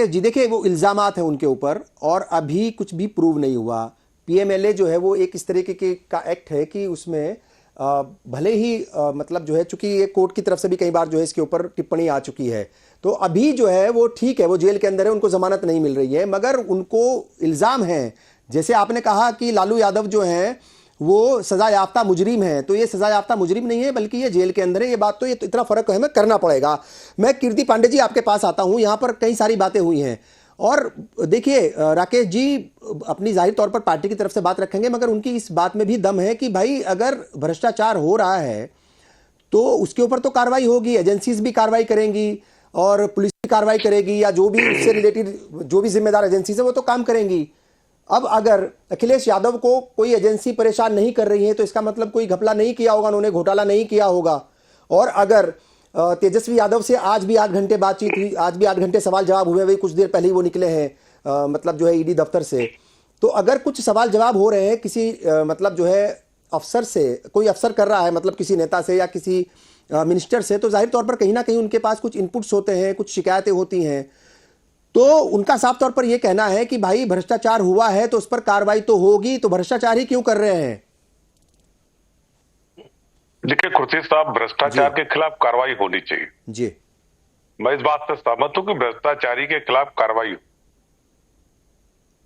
जी देखिए, वो इल्जामात है उनके ऊपर और अभी कुछ भी प्रूव नहीं हुआ। पीएमएलए जो है वो एक इस तरीके के का एक्ट है कि उसमें भले ही मतलब जो है, चूंकि ये कोर्ट की तरफ से भी कई बार जो है इसके ऊपर टिप्पणी आ चुकी है, तो अभी जो है वो ठीक है, वो जेल के अंदर है, उनको जमानत नहीं मिल रही है, मगर उनको इल्जाम है, जैसे आपने कहा कि लालू यादव जो है वो सजा याफ्ता मुजरिम है, तो ये सजा याफ्ता मुजरिम नहीं है बल्कि ये जेल के अंदर है। ये बात तो, ये तो इतना फर्क हमें करना पड़ेगा। मैं कीर्ति पांडे जी आपके पास आता हूं, यहां पर कई सारी बातें हुई हैं और देखिए राकेश जी अपनी जाहिर तौर पर पार्टी की तरफ से बात रखेंगे, मगर उनकी इस बात में भी दम है कि भाई अगर भ्रष्टाचार हो रहा है तो उसके ऊपर तो कार्रवाई होगी, एजेंसीज भी कार्रवाई करेंगी और पुलिस भी कार्रवाई करेगी, या जो भी उससे रिलेटेड जो भी जिम्मेदार एजेंसीज है वो तो काम करेंगी। अब अगर अखिलेश यादव को कोई एजेंसी परेशान नहीं कर रही है तो इसका मतलब कोई घपला नहीं किया होगा, उन्होंने घोटाला नहीं किया होगा। और अगर तेजस्वी यादव से आज भी 8 घंटे बातचीत हुई, आज भी 8 घंटे सवाल जवाब हुए, वही कुछ देर पहले ही वो निकले हैं मतलब जो है ईडी दफ्तर से, तो अगर कुछ सवाल जवाब हो रहे हैं किसी मतलब जो है अफसर से, कोई अफसर कर रहा है मतलब किसी नेता से या किसी मिनिस्टर से, तो जाहिर तौर पर कहीं ना कहीं उनके पास कुछ इनपुट्स होते हैं, कुछ शिकायतें होती हैं, तो उनका साफ तौर पर यह कहना है कि भाई भ्रष्टाचार हुआ है तो उस पर कार्रवाई तो होगी, तो भ्रष्टाचार ही क्यों कर रहे हैं? देखिए खुर्शीद साहब, भ्रष्टाचार के खिलाफ कार्रवाई होनी चाहिए जी, मैं इस बात से सहमत हूं कि भ्रष्टाचारी के खिलाफ कार्रवाई हो,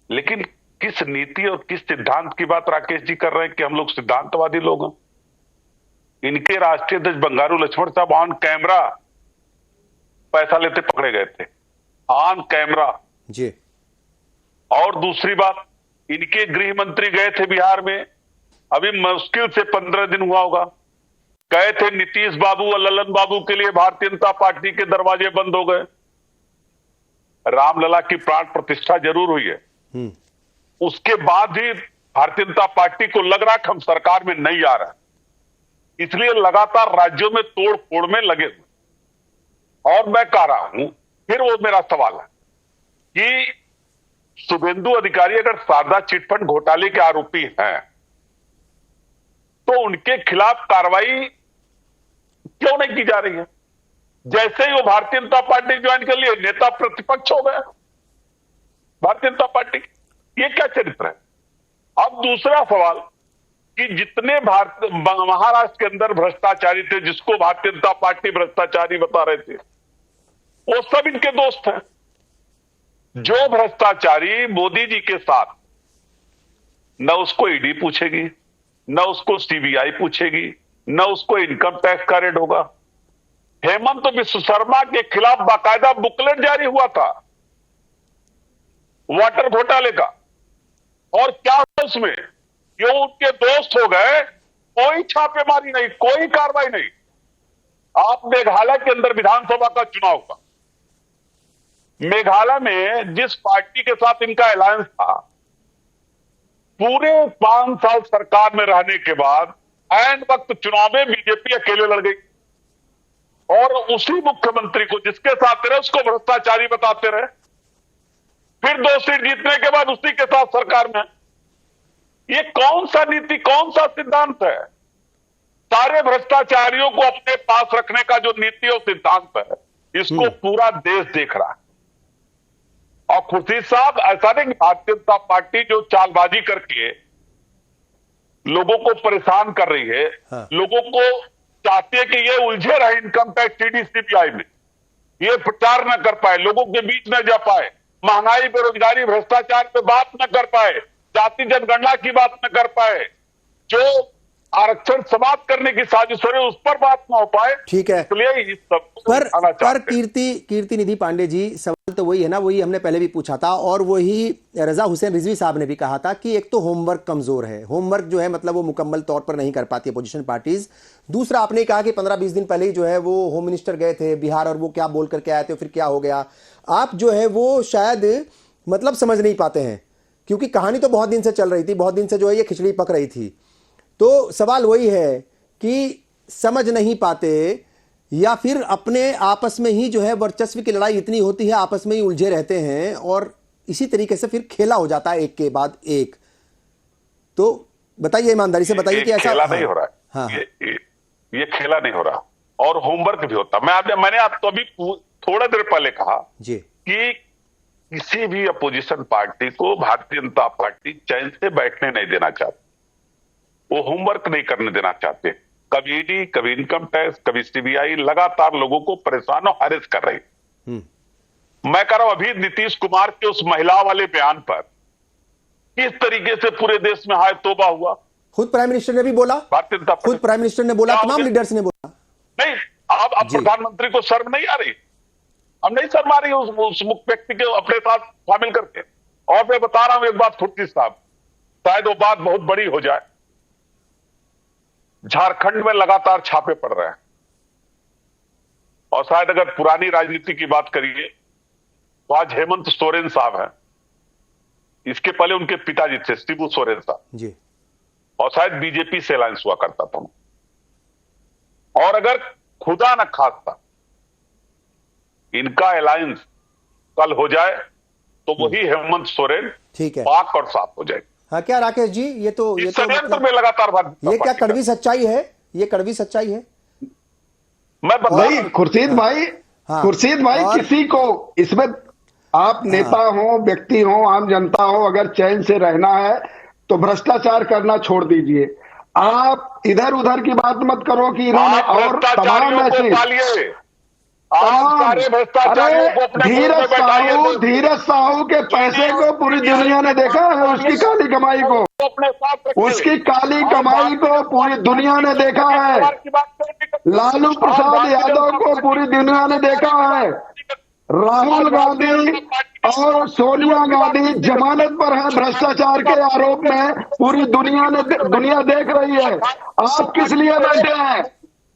लेकिन किस नीति और किस सिद्धांत की बात राकेश जी कर रहे हैं कि हम लोग सिद्धांतवादी लोग हैं? इनके राष्ट्रीय अध्यक्ष बंगारू लक्ष्मण साहब ऑन कैमरा पैसा लेते पकड़े गए थे, ऑन कैमरा जी। और दूसरी बात, इनके गृह मंत्री गए थे बिहार में, अभी मुश्किल से 15 दिन हुआ होगा, गए थे नीतीश बाबू और ललन बाबू के लिए, भारतीय जनता पार्टी के दरवाजे बंद हो गए। रामलला की प्राण प्रतिष्ठा जरूर हुई है, उसके बाद ही भारतीय जनता पार्टी को लग रहा कि हम सरकार में नहीं आ रहा, इसलिए लगातार राज्यों में तोड़ फोड़ में लगे हुए। और मैं कह रहा हूं, फिर वो मेरा सवाल है कि शुभेंदु अधिकारी अगर शारदा चिटफंड घोटाले के आरोपी हैं तो उनके खिलाफ कार्रवाई क्यों नहीं की जा रही है? जैसे ही वो भारतीय जनता पार्टी ज्वाइन कर लिए, नेता प्रतिपक्ष हो गए भारतीय जनता पार्टी। ये क्या चरित्र है? अब दूसरा सवाल कि जितने महाराष्ट्र के अंदर भ्रष्टाचारी थे, जिसको भारतीय जनता पार्टी भ्रष्टाचारी बता रहे थे, वो सब इनके दोस्त हैं। जो भ्रष्टाचारी मोदी जी के साथ, न उसको ईडी पूछेगी, न उसको सीबीआई पूछेगी, न उसको इनकम टैक्स का रेड होगा। हेमंत विश्व शर्मा के खिलाफ बाकायदा बुकलेट जारी हुआ था वाटर घोटाले का, और क्या उसमें क्यों उनके दोस्त हो गए? कोई छापेमारी नहीं, कोई कार्रवाई नहीं। आप मेघालय के अंदर विधानसभा का चुनाव हुआ, मेघालय में जिस पार्टी के साथ इनका अलायंस था, पूरे 5 साल सरकार में रहने के बाद ऐन वक्त चुनाव में बीजेपी अकेले लड़ गई और उसी मुख्यमंत्री को जिसके साथ रहे उसको भ्रष्टाचारी बताते रहे। फिर 2 सीट जीतने के बाद उसी के साथ सरकार में। ये कौन सा नीति, कौन सा सिद्धांत है? सारे भ्रष्टाचारियों को अपने पास रखने का जो नीति और सिद्धांत है, इसको पूरा देश देख रहा है। और खुर्शीद साहब, ऐसा नहीं कि भारतीय जनता पार्टी जो चालबाजी करके लोगों को परेशान कर रही है। हाँ। लोगों को चाहती है कि ये उलझे रहे इनकम टैक्स टीडी सीबीआई में, ये प्रचार न कर पाए, लोगों के बीच न जा पाए, महंगाई, बेरोजगारी, भ्रष्टाचार पे बात न कर पाए, जाति जनगणना की बात न कर पाए, जो आरक्षण समाप्त करने की साजिश हो रही है उस पर बात ना हो पाए। ठीक है, इसलिए इस सब पर कीर्ति निधि पांडे जी, सवाल तो वही है ना, वही हमने पहले भी पूछा था और वही रजा हुसैन रिजवी साहब ने भी कहा था कि एक तो होमवर्क कमजोर है, होमवर्क जो है मतलब वो मुकम्मल तौर पर नहीं कर पाती अपोजिशन पार्टीज। दूसरा आपने कहा कि 15-20 दिन पहले ही जो है वो होम मिनिस्टर गए थे बिहार और वो क्या बोल करके आए थे, फिर क्या हो गया। आप जो है वो शायद मतलब समझ नहीं पाते हैं, क्योंकि कहानी तो बहुत दिन से चल रही थी, बहुत दिन से जो है ये खिचड़ी पक रही थी। तो सवाल वही है कि समझ नहीं पाते या फिर अपने आपस में ही जो है वर्चस्व की लड़ाई इतनी होती है, आपस में ही उलझे रहते हैं और इसी तरीके से फिर खेला हो जाता है एक के बाद एक। तो बताइए, ईमानदारी से बताइए कि ऐसा खेला नहीं हो रहा है। हाँ, ये खेला नहीं हो रहा और होमवर्क भी होता। मैंने आपको अभी थोड़ा देर पहले कहा जी कि किसी भी अपोजिशन पार्टी को भारतीय जनता पार्टी चैन से बैठने नहीं देना चाहती, वो होमवर्क नहीं करने देना चाहते। कभी ईडी, कभी इनकम टैक्स, कभी सीबीआई लगातार लोगों को परेशान और हैरेस कर रही। मैं कह रहा हूं अभी नीतीश कुमार के उस महिला वाले बयान पर किस तरीके से पूरे देश में हाय तौबा हुआ। खुद प्राइम मिनिस्टर ने भी बोला, भारतीय जनता पार्टी, खुद प्राइम मिनिस्टर ने बोला, तमाम लीडर्स ने बोला। नहीं, अब प्रधानमंत्री को शर्म नहीं आ रही? हम नहीं शर्म आ रही उस मुख्य व्यक्ति के अपने साथ शामिल करके। और मैं बता रहा हूं एक बात फुर्ती साहब, शायद वो बात बहुत बड़ी हो जाए। झारखंड में लगातार छापे पड़ रहे हैं और शायद अगर पुरानी राजनीति की बात करिए तो आज हेमंत सोरेन साहब हैं, इसके पहले उनके पिताजी थे शिबू सोरेन साहब जी, और शायद बीजेपी से अलायंस हुआ करता था। और अगर खुदा न खास्ता इनका अलायंस कल हो जाए तो वही हेमंत सोरेन ठीक है, पाक और साफ हो जाए। हाँ क्या राकेश जी, ये तो मतलब में लगातार ये क्या कड़वी सच्चाई है? ये कड़वी सच्चाई है। मैं नहीं खुर्शीद भाई, हाँ, खुर्शीद भाई किसी को इसमें आप नेता हो, व्यक्ति हो, आम जनता हो, अगर चैन से रहना है तो भ्रष्टाचार करना छोड़ दीजिए। आप इधर उधर की बात मत करो कि इन्होंने और तमाम ऐसे धीरज साहू के पैसे को पूरी दुनिया ने देखा है, उसकी काली कमाई को, उसकी काली कमाई को पूरी दुनिया ने देखा है। लालू प्रसाद यादव को पूरी दुनिया ने देखा है। राहुल गांधी और सोनिया गांधी जमानत पर है भ्रष्टाचार के आरोप में, पूरी दुनिया देख रही है। आप किस लिए बैठे हैं?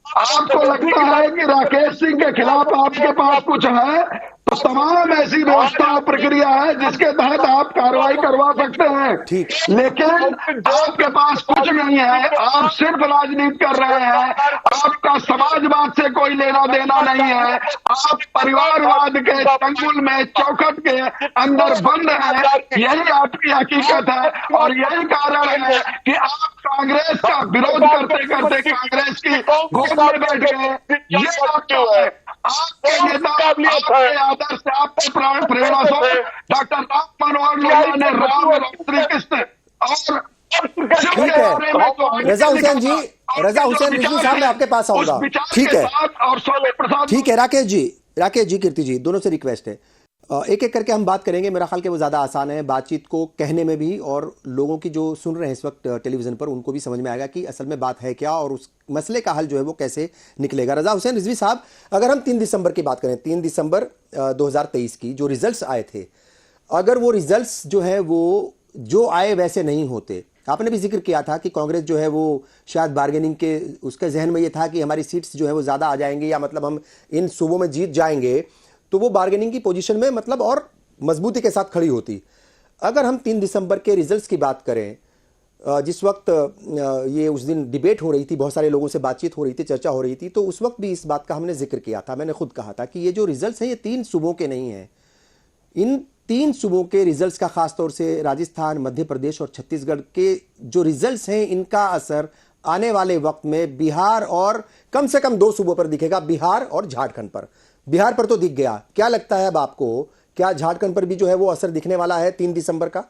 आपको लगता है कि राकेश सिंह के खिलाफ आपके पास कुछ है तो तमाम ऐसी व्यवस्था और प्रक्रिया है जिसके तहत आप कार्रवाई करवा सकते हैं, लेकिन आपके पास कुछ नहीं है। आप सिर्फ राजनीति कर रहे हैं, आपका समाजवाद से कोई लेना देना नहीं है। आप परिवारवाद के चंगुल में, चौखट के अंदर बंद हैं, यही आपकी हकीकत है। और यही कारण है कि आप कांग्रेस का विरोध करते करते कांग्रेस की गोद में बैठ गए। ये बात क्यों है? आपके नेता, आपके आदर्श, आपके प्राण प्रेरणा से डॉक्टर राम मनोहर लोहिया ने राम, श्री कृष्ण और ठीक है रजा हुसैन जी, रजा हुसैन रिजवी साहब मैं आपके पास आऊंगा। ठीक है, और सोले प्रसाद, ठीक है राकेश जी, कीर्ति जी, दोनों से रिक्वेस्ट है, एक एक करके हम बात करेंगे। मेरा ख्याल कि वो ज़्यादा आसान है बातचीत को कहने में भी, और लोगों की जो सुन रहे हैं इस वक्त टेलीविज़न पर उनको भी समझ में आएगा कि असल में बात है क्या और उस मसले का हल जो है वो कैसे निकलेगा। रजा हुसैन रिजवी साहब, अगर हम 3 दिसंबर की बात करें, 3 दिसंबर 2023 की जो रिजल्ट्स आए थे, अगर वो रिजल्ट्स जो है वो जो आए वैसे नहीं होते, आपने भी जिक्र किया था कि कांग्रेस जो है वो शायद बार्गेनिंग के, उसके जहन में ये था कि हमारी सीट्स जो है वो ज़्यादा आ जाएंगी या मतलब हम इन सूबों में जीत जाएंगे, तो वो बार्गेनिंग की पोजीशन में मतलब और मजबूती के साथ खड़ी होती। अगर हम 3 दिसंबर के रिजल्ट्स की बात करें, जिस वक्त ये उस दिन डिबेट हो रही थी, बहुत सारे लोगों से बातचीत हो रही थी, चर्चा हो रही थी, तो उस वक्त भी इस बात का हमने जिक्र किया था। मैंने खुद कहा था कि ये जो रिजल्ट्स हैं ये 3 सूबों के नहीं हैं। इन 3 सूबों के रिजल्ट्स का खासतौर से राजस्थान, मध्य प्रदेश और छत्तीसगढ़ के जो रिजल्ट्स हैं, इनका असर आने वाले वक्त में बिहार और कम से कम 2 सूबों पर दिखेगा, बिहार और झारखंड पर। बिहार पर तो दिख गया, क्या लगता है अब आपको, क्या झारखंड पर भी जो है वो असर दिखने वाला है 3 दिसंबर का?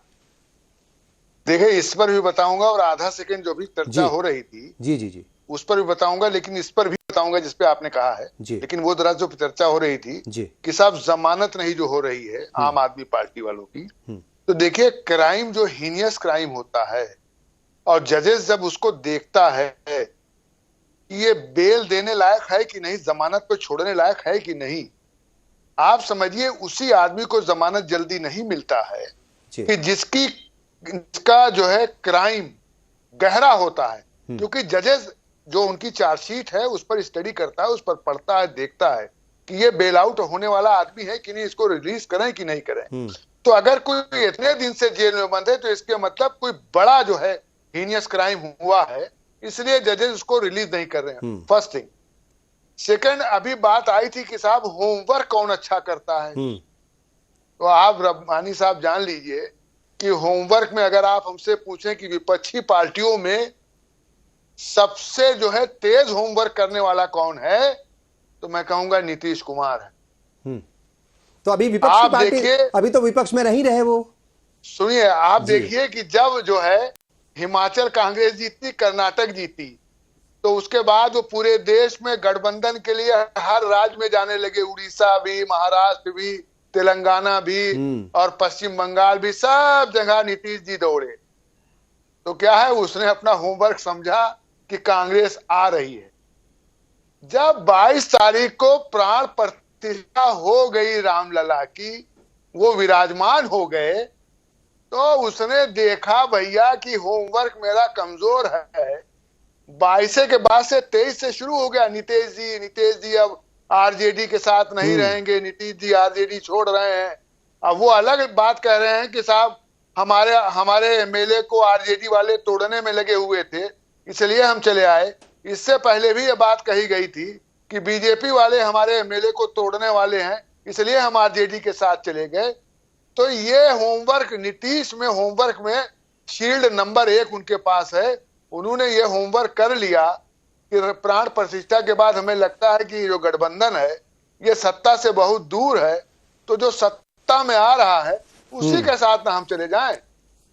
देखिए, इस पर भी बताऊंगा और आधा सेकंड जो भी चर्चा हो रही थी जी जी जी उस पर भी बताऊंगा, लेकिन इस पर भी बताऊंगा जिस पे आपने कहा है। लेकिन वो दरअसल जो चर्चा हो रही थी जी कि साहब जमानत नहीं जो हो रही है आम आदमी पार्टी वालों की, तो देखिए क्राइम जो हीनियस क्राइम होता है और जजेस जब उसको देखता है कि ये बेल देने लायक है कि नहीं, जमानत पे छोड़ने लायक है कि नहीं, आप समझिए उसी आदमी को जमानत जल्दी नहीं मिलता है कि जिसका जो है क्राइम गहरा होता है। क्योंकि जजेस जो उनकी चार्जशीट है उस पर स्टडी करता है, उस पर पढ़ता है, देखता है कि ये बेल आउट होने वाला आदमी है कि नहीं, इसको रिलीज करें कि नहीं करें। तो अगर कोई इतने दिन से जेल में बंद है तो इसके मतलब कोई बड़ा जो है हीनियस क्राइम हुआ है, इसलिए जजेस उसको रिलीज नहीं कर रहे हैं। First thing. सेकंड, अभी बात आई थी कि साहब होमवर्क कौन अच्छा करता है, तो आप रब्बानी साहब जान लीजिए कि होमवर्क में अगर आप हमसे पूछें कि विपक्षी पार्टियों में सबसे जो है तेज होमवर्क करने वाला कौन है, तो मैं कहूंगा नीतीश कुमार है। तो अभी विपक्ष की पार्टी, अभी तो विपक्ष में नहीं रहे वो। सुनिए, आप देखिए कि जब जो है हिमाचल कांग्रेस जीती, कर्नाटक जीती, तो उसके बाद वो पूरे देश में गठबंधन के लिए हर राज्य में जाने लगे, उड़ीसा भी, महाराष्ट्र भी, तेलंगाना भी और पश्चिम बंगाल भी, सब जगह नीतीश जी दौड़े। तो क्या है, उसने अपना होमवर्क समझा कि कांग्रेस आ रही है। जब 22 तारीख को प्राण प्रतिष्ठा हो गई रामलला की, वो विराजमान हो गए, तो उसने देखा भैया कि होमवर्क मेरा कमजोर है। 22 के बाद से 23 से शुरू हो गया, नीतीश जी अब आरजेडी के साथ नहीं रहेंगे, नीतीश जी आरजेडी छोड़ रहे हैं। अब वो अलग बात कह रहे हैं कि साहब हमारे एमएलए को आरजेडी वाले तोड़ने में लगे हुए थे, इसलिए हम चले आए। इससे पहले भी ये बात कही गई थी कि बीजेपी वाले हमारे एमएलए को तोड़ने वाले हैं, इसलिए हम आरजेडी के साथ चले गए। तो ये होमवर्क नीतीश में, होमवर्क में शील्ड नंबर 1 उनके पास है। उन्होंने ये होमवर्क कर लिया कि प्राण प्रतिष्ठा के बाद हमें लगता है कि जो गठबंधन है ये सत्ता से बहुत दूर है, तो जो सत्ता में आ रहा है उसी के साथ ना हम चले जाएं।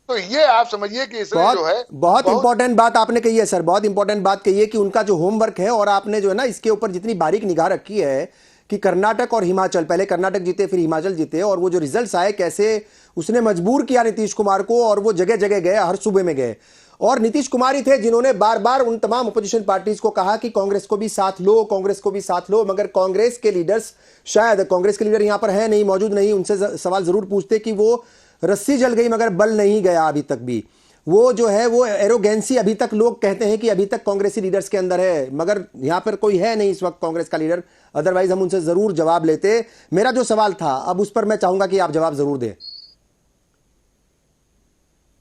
तो ये आप समझिए कि इसने जो है बहुत इंपॉर्टेंट बात आपने कही है सर, बहुत इंपॉर्टेंट बात कही है कि उनका जो होमवर्क है, और आपने जो है ना इसके ऊपर जितनी बारीक निगाह रखी है कि कर्नाटक और हिमाचल, पहले कर्नाटक जीते फिर हिमाचल जीते, और वो जो रिजल्ट्स आए कैसे उसने मजबूर किया नीतीश कुमार को, और वो जगह जगह गए, हर सूबे में गए। और नीतीश कुमार ही थे जिन्होंने बार बार उन तमाम अपोजिशन पार्टीज को कहा कि कांग्रेस को भी साथ लो, कांग्रेस को भी साथ लो। मगर कांग्रेस के लीडर्स, शायद कांग्रेस के लीडर यहां पर है नहीं, मौजूद नहीं, उनसे सवाल जरूर पूछते कि वो रस्सी जल गई मगर बल नहीं गया अभी तक भी। वो जो है वो एरोगेंसी अभी तक लोग कहते हैं कि अभी तक कांग्रेसी लीडर्स के अंदर है, मगर यहां पर कोई है नहीं इस वक्त कांग्रेस का लीडर, अदरवाइज हम उनसे जरूर जवाब लेते। मेरा जो सवाल था अब उस पर मैं चाहूंगा कि आप जवाब जरूर दें।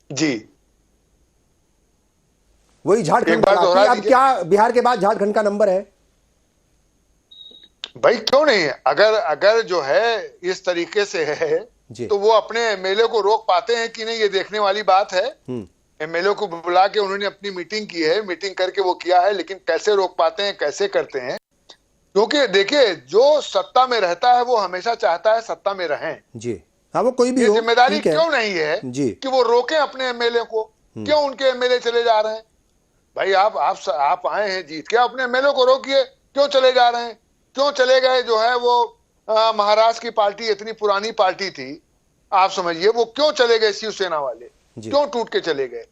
जी, वही झारखंड, अब क्या बिहार के बाद झारखंड का नंबर है? भाई क्यों नहीं है? अगर जो है इस तरीके से है तो वो अपने एमएलए को रोक पाते हैं कि नहीं, ये देखने वाली बात है। एमएलए को बुला के उन्होंने अपनी मीटिंग की है, मीटिंग करके वो किया है, लेकिन कैसे रोक पाते हैं, कैसे करते हैं? क्योंकि देखिए, जो सत्ता में रहता है वो हमेशा चाहता है सत्ता में रहें। जी हाँ, वो कोई भी हो, जिम्मेदारी क्यों नहीं है जी कि वो रोके अपने एमएलए को? क्यों उनके एमएलए चले जा रहे हैं? भाई आप आए हैं जीत के, अपने एमएलए को रोकिए। क्यों चले जा रहे हैं? क्यों चले गए? जो है वो महाराष्ट्र की पार्टी इतनी पुरानी पार्टी थी, आप समझिए, वो क्यों चले गए? शिवसेना वाले क्यों टूट के चले गए?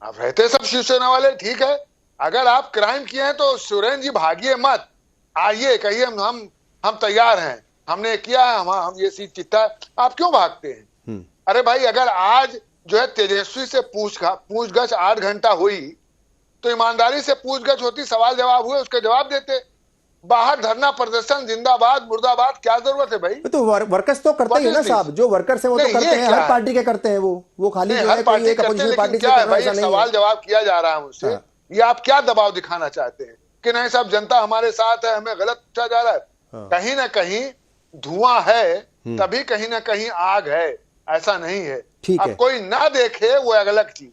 आप रहते सब शिवसेना वाले, ठीक है। अगर आप क्राइम किए हैं तो सुरेंद्र जी भागिए मत, आइए कहिए हम तैयार हैं, हमने किया है, हम ये सीट जीता है। आप क्यों भागते हैं? अरे भाई, अगर आज जो है तेजस्वी से पूछगछ 8 घंटा हुई तो ईमानदारी से पूछगछ होती, सवाल जवाब हुए, उसके जवाब देते। बाहर धरना प्रदर्शन, जिंदाबाद मुर्दाबाद, क्या जरूरत है भाई? तो वर्कर्स तो करते ही है ना साहब, जो वर्कर्स हैं वो तो करते हैं, हर पार्टी के करते हैं वो खाली जो है कोई एक अपोजिशन पार्टी से भाई सवाल जवाब किया जा रहा है मुझसे। ये आप क्या दबाव दिखाना चाहते हैं कि नहीं साहब जनता हमारे साथ है, हमें गलत पूछा जा रहा है? कहीं ना कहीं धुआं है तभी कहीं ना कहीं आग है, ऐसा नहीं है। अब कोई ना देखे वो अलग चीज।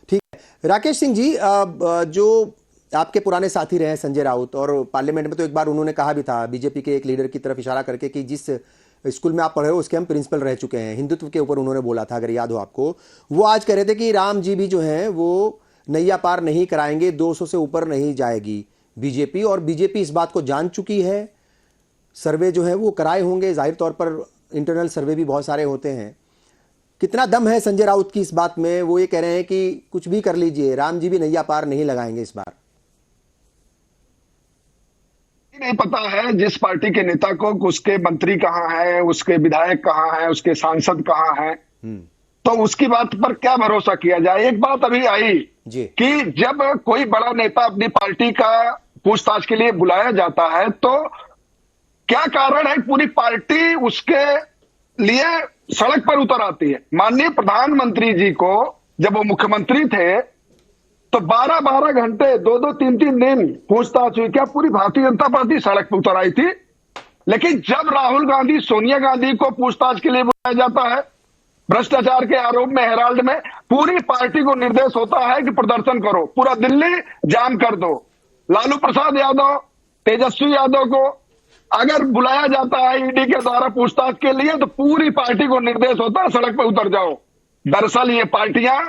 ठीक है राकेश सिंह जी, जो आपके पुराने साथी रहे संजय राउत, और पार्लियामेंट में तो एक बार उन्होंने कहा भी था बीजेपी के एक लीडर की तरफ इशारा करके कि जिस स्कूल में आप पढ़े हो उसके हम प्रिंसिपल रह चुके हैं, हिंदुत्व के ऊपर उन्होंने बोला था, अगर याद हो आपको। वो आज कह रहे थे कि राम जी भी जो हैं वो नैया पार नहीं कराएंगे, 200 से ऊपर नहीं जाएगी बीजेपी, और बीजेपी इस बात को जान चुकी है। सर्वे जो है वो कराए होंगे, जाहिर तौर पर इंटरनल सर्वे भी बहुत सारे होते हैं। कितना दम है संजय राउत की इस बात में? वो ये कह रहे हैं कि कुछ भी कर लीजिए, राम जी भी नैया पार नहीं लगाएंगे इस बार। नहीं पता है जिस पार्टी के नेता को उसके मंत्री कहाँ है, उसके विधायक कहाँ है, उसके सांसद कहाँ है, तो उसकी बात पर क्या भरोसा किया जाए। एक बात अभी आई जी कि जब कोई बड़ा नेता अपनी पार्टी का पूछताछ के लिए बुलाया जाता है तो क्या कारण है पूरी पार्टी उसके लिए सड़क पर उतर आती है। माननीय प्रधानमंत्री जी को जब वो मुख्यमंत्री थे तो 12-12 घंटे 2-2, 3-3 दिन पूछताछ हुई। क्या पूरी भारतीय जनता पार्टी सड़क पर उतर आई थी? लेकिन जब राहुल गांधी, सोनिया गांधी को पूछताछ के लिए बुलाया जाता है भ्रष्टाचार के आरोप में, हेराल्ड में, पूरी पार्टी को निर्देश होता है कि प्रदर्शन करो, पूरा दिल्ली जाम कर दो। लालू प्रसाद यादव, तेजस्वी यादव को अगर बुलाया जाता है ईडी के द्वारा पूछताछ के लिए तो पूरी पार्टी को निर्देश होता है सड़क पर उतर जाओ। दरअसल ये पार्टियां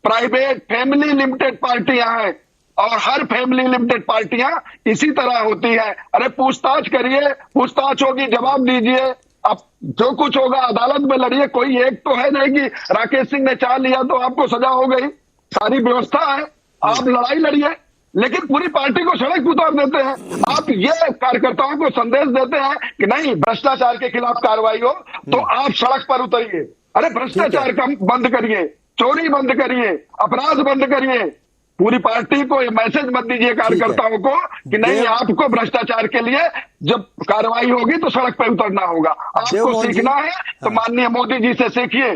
प्राइवेट फैमिली लिमिटेड पार्टियां हैं और हर फैमिली लिमिटेड पार्टियां इसी तरह होती है। अरे पूछताछ करिए, पूछताछ होगी, जवाब दीजिए, अब जो कुछ होगा अदालत में लड़िए। कोई एक तो है नहीं कि राकेश सिंह ने चाह लिया तो आपको सजा हो गई, सारी व्यवस्था है, आप लड़ाई लड़िए। लेकिन पूरी पार्टी को सड़क पर उतार देते हैं। आप ये कार्यकर्ताओं को संदेश देते हैं कि नहीं भ्रष्टाचार के खिलाफ कार्रवाई हो तो आप सड़क पर उतरिए। अरे भ्रष्टाचार का बंद करिए, चोरी बंद करिए, अपराध बंद करिए। पूरी पार्टी को ये मैसेज मत दीजिए कार्यकर्ताओं को कि नहीं आपको भ्रष्टाचार के लिए जब कार्रवाई होगी तो सड़क पर उतरना होगा। आपको सीखना है तो माननीय मोदी जी से सीखिए।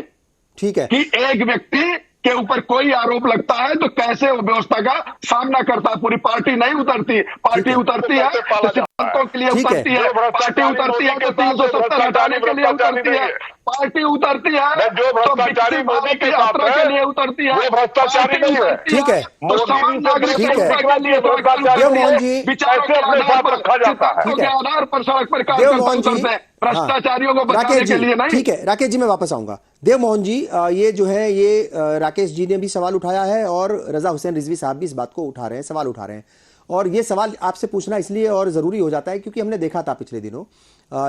ठीक है कि एक व्यक्ति के ऊपर कोई आरोप लगता है तो कैसे वो व्यवस्था का सामना करता है। पूरी पार्टी नहीं उतरती, पार्टी उतरती है तो सिद्धांतों के लिए उतरती है, पार्टी उतरती है तो 370 हटाने के लिए उतरती है, पार्टी उतरती है तो भ्रष्टाचारी मोदी के यात्रा के लिए उतरती है, भ्रष्टाचारी नहीं है। ठीक है मोहन जी, विचारों के आधार पर सड़क पर कार्यकर्ता उतरते हैं, भ्रष्टाचारियों को बचाने के लिए नहीं। ठीक है राकेश जी, मैं वापस आऊंगा। देव मोहन जी, ये जो है ये राकेश जी ने भी सवाल उठाया है और रजा हुसैन रिजवी साहब भी इस बात को उठा रहे हैं, सवाल उठा रहे हैं। और ये सवाल आपसे पूछना इसलिए और ज़रूरी हो जाता है क्योंकि हमने देखा था पिछले दिनों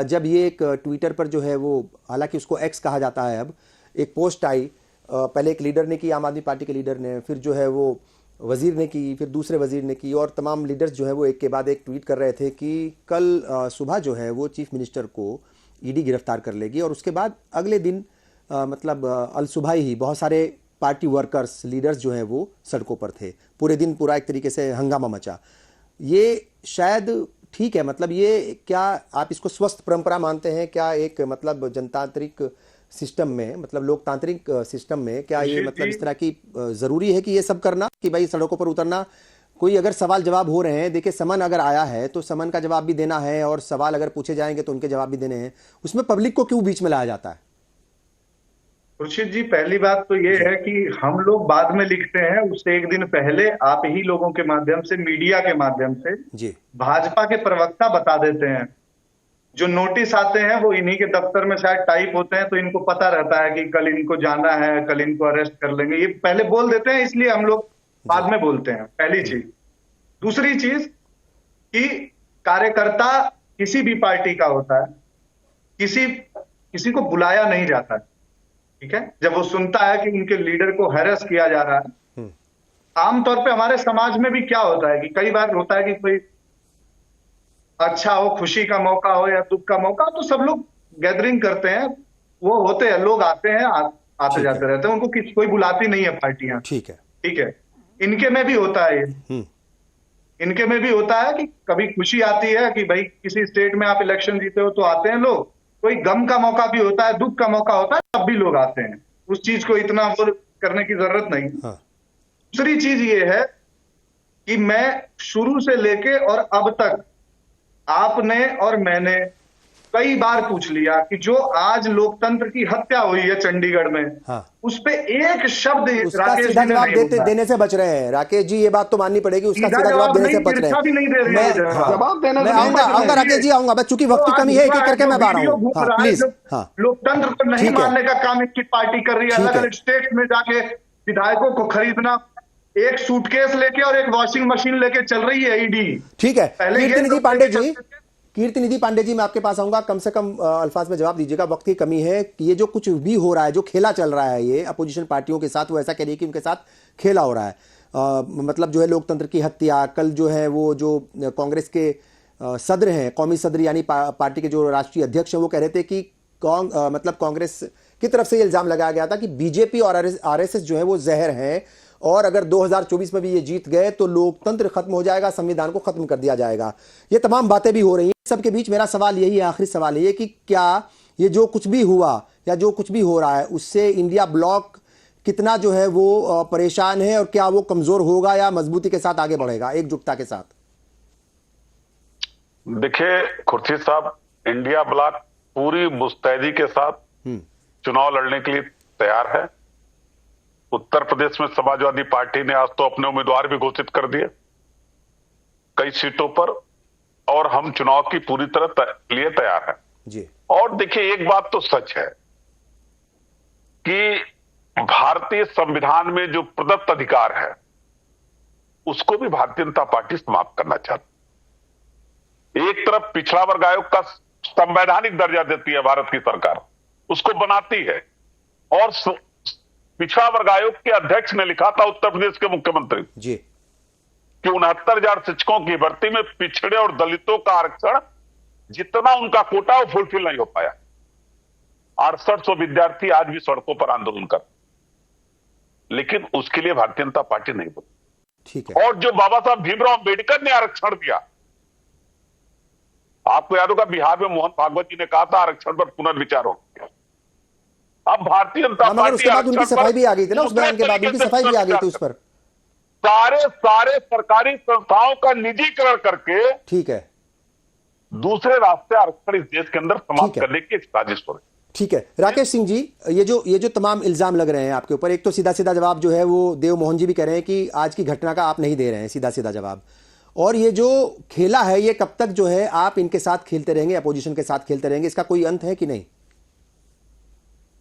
जब ये एक ट्विटर पर जो है वो, हालांकि उसको एक्स कहा जाता है अब, एक पोस्ट आई, पहले एक लीडर ने की, आम आदमी पार्टी के लीडर ने, फिर जो है वो वजीर ने की, फिर दूसरे वजीर ने की, और तमाम लीडर्स जो है वो एक के बाद एक ट्वीट कर रहे थे कि कल सुबह जो है वो चीफ मिनिस्टर को ईडी गिरफ्तार कर लेगी। और उसके बाद अगले दिन मतलब अल सुबह ही बहुत सारे पार्टी वर्कर्स, लीडर्स जो हैं वो सड़कों पर थे, पूरे दिन पूरा एक तरीके से हंगामा मचा। ये शायद ठीक है, मतलब ये क्या आप इसको स्वस्थ परंपरा मानते हैं? क्या एक मतलब जनतांत्रिक सिस्टम में, मतलब लोकतांत्रिक सिस्टम में क्या ये मतलब इस तरह की जरूरी है कि ये सब करना, कि भाई सड़कों पर उतरना? कोई अगर सवाल जवाब हो रहे हैं, देखिए समन अगर आया है तो समन का जवाब भी देना है और सवाल अगर पूछे जाएंगे तो उनके जवाब भी देने हैं, उसमें पब्लिक को क्यों बीच में लाया जाता है? खुर्शीद जी, पहली बात तो ये है कि हम लोग बाद में लिखते हैं, उससे एक दिन पहले आप ही लोगों के माध्यम से, मीडिया के माध्यम से जी भाजपा के प्रवक्ता बता देते हैं। जो नोटिस आते हैं वो इन्हीं के दफ्तर में शायद टाइप होते हैं, तो इनको पता रहता है कि कल इनको जाना है, कल इनको अरेस्ट कर लेंगे, ये पहले बोल देते हैं, इसलिए हम लोग बाद में बोलते हैं। पहली चीज। दूसरी चीज कि कार्यकर्ता किसी भी पार्टी का होता है, किसी को बुलाया नहीं जाता है, ठीक है। जब वो सुनता है कि उनके लीडर को हैरेस किया जा रहा है, आमतौर पे हमारे समाज में भी क्या होता है कि कई बार होता है कि कोई अच्छा हो, खुशी का मौका हो या दुख का मौका, तो सब लोग गैदरिंग करते हैं, वो होते हैं, लोग आते हैं, आते जाते रहते हैं, उनको कोई बुलाती नहीं है पार्टियां। ठीक है, ठीक है। इनके में भी होता है ये, इनके में भी होता है कि कभी खुशी आती है कि भाई किसी स्टेट में आप इलेक्शन जीते हो तो आते हैं लोग, कोई गम का मौका भी होता है, दुख का मौका होता है, तब भी लोग आते हैं। उस चीज को इतना वो करने की जरूरत नहीं। दूसरी चीज ये है कि मैं शुरू से लेके और अब तक आपने और मैंने कई बार पूछ लिया कि जो आज लोकतंत्र की हत्या हुई है चंडीगढ़ में, हाँ। उस पे एक शब्द उसका राकेश सीधा जी ने जवाब नहीं बोला। देने से बच रहे हैं राकेश जी, ये बात तो माननी पड़ेगी, उसका सीधा सीधा जवाब देने नहीं, से बच रहे तिरछा भी नहीं दे हैं। रहे मैं हैं जवाब। जवाब देने से मैं नहीं आऊंगा बच रहे हैं। राकेश जी, आऊंगा, बस चूंकि वक्त की कमी है, एक एक करके मैं बाहर हूँ। हाँ प्लीज। हाँ लोकतंत्र को नहीं ठीक है। मानने का काम इनकी पार्टी कर रही है। ठीक अलग है। अलग स्टेट में जाके विधायकों को खरीदना, एक सूटकेस लेके और एक वॉशिंग मशीन लेके चल रही है ईडी। ठीक है। पहले ये कीर्तिनिधि लोग पांडे लेके जी, चलते थे। कीर्तिनिधि पांडे जी, मैं आपके पास आऊंगा, कम से कम अल्फाज में जवाब दीजिएगा, वक्त की कमी है। कि ये जो कुछ भी हो रहा है, जो खेला चल रहा है ये अपोजिशन पार्टियों के साथ, वो ऐसा कह रही है कि उनके साथ खेला हो रहा है। मतलब जो है लोकतंत्र की हत्या, कल जो है वो जो कांग्रेस के सदर हैं, कौमी सदर यानी पार्टी के जो राष्ट्रीय अध्यक्ष हैं, वो कह रहे थे कि मतलब कांग्रेस की तरफ से ये इल्जाम लगाया गया था कि बीजेपी और आरएसएस जो है वो जहर है, और अगर 2024 में भी ये जीत गए तो लोकतंत्र खत्म हो जाएगा, संविधान को खत्म कर दिया जाएगा। ये तमाम बातें भी हो रही हैं। सबके बीच मेरा सवाल यही है, आखिरी सवाल यही है कि क्या ये जो कुछ भी हुआ या जो कुछ भी हो रहा है, उससे इंडिया ब्लॉक कितना जो है वो परेशान है, और क्या वो कमजोर होगा या मजबूती के साथ आगे बढ़ेगा, एकजुटता के साथ? देखिए खुर्शीद साहब, इंडिया ब्लॉक पूरी मुस्तैदी के साथ चुनाव लड़ने के लिए तैयार है। उत्तर प्रदेश में समाजवादी पार्टी ने आज तो अपने उम्मीदवार भी घोषित कर दिए कई सीटों पर, और हम चुनाव की पूरी तरह लिए तैयार हैं जी। और देखिए एक बात तो सच है कि भारतीय संविधान में जो प्रदत्त अधिकार है उसको भी भारतीय जनता पार्टी समाप्त करना चाहती। एक तरफ पिछड़ा वर्ग आयोग का संवैधानिक दर्जा देती है भारत की सरकार, उसको बनाती है, और पिछड़ा वर्ग आयोग के अध्यक्ष ने लिखा था उत्तर प्रदेश के मुख्यमंत्री जी कि 69,000 शिक्षकों की भर्ती में पिछड़े और दलितों का आरक्षण जितना उनका कोटा वो फुलफिल नहीं हो पाया। 6800 विद्यार्थी आज भी सड़कों पर आंदोलन कर, लेकिन उसके लिए भारतीय जनता पार्टी नहीं बोली। ठीक है। और जो बाबा साहब भीमराव अंबेडकर ने आरक्षण दिया, आपको याद होगा बिहार में मोहन भागवत जी ने कहा था आरक्षण पर पुनर्विचार हो। अब भारतीय जनता पार्टी उसके बाद उनकी सफाई भी आ गई थी ना, उस बयान के बाद उनकी सफाई भी आ गई थी उस पर। सारे सरकारी संस्थाओं का निजीकरण करके ठीक है, दूसरे रास्ते आरक्षण इस देश के अंदर समाप्त करने की एक साजिश हो रही है। ठीक है। राकेश सिंह जी, ये जो तमाम इल्जाम लग रहे हैं आपके ऊपर, एक तो सीधा सीधा जवाब जो है वो देव मोहन जी भी कह रहे हैं कि आज की घटना का आप नहीं दे रहे हैं सीधा सीधा जवाब, और ये जो खेला है ये कब तक जो है आप इनके साथ खेलते रहेंगे, अपोजिशन के साथ खेलते रहेंगे, इसका कोई अंत है कि नहीं?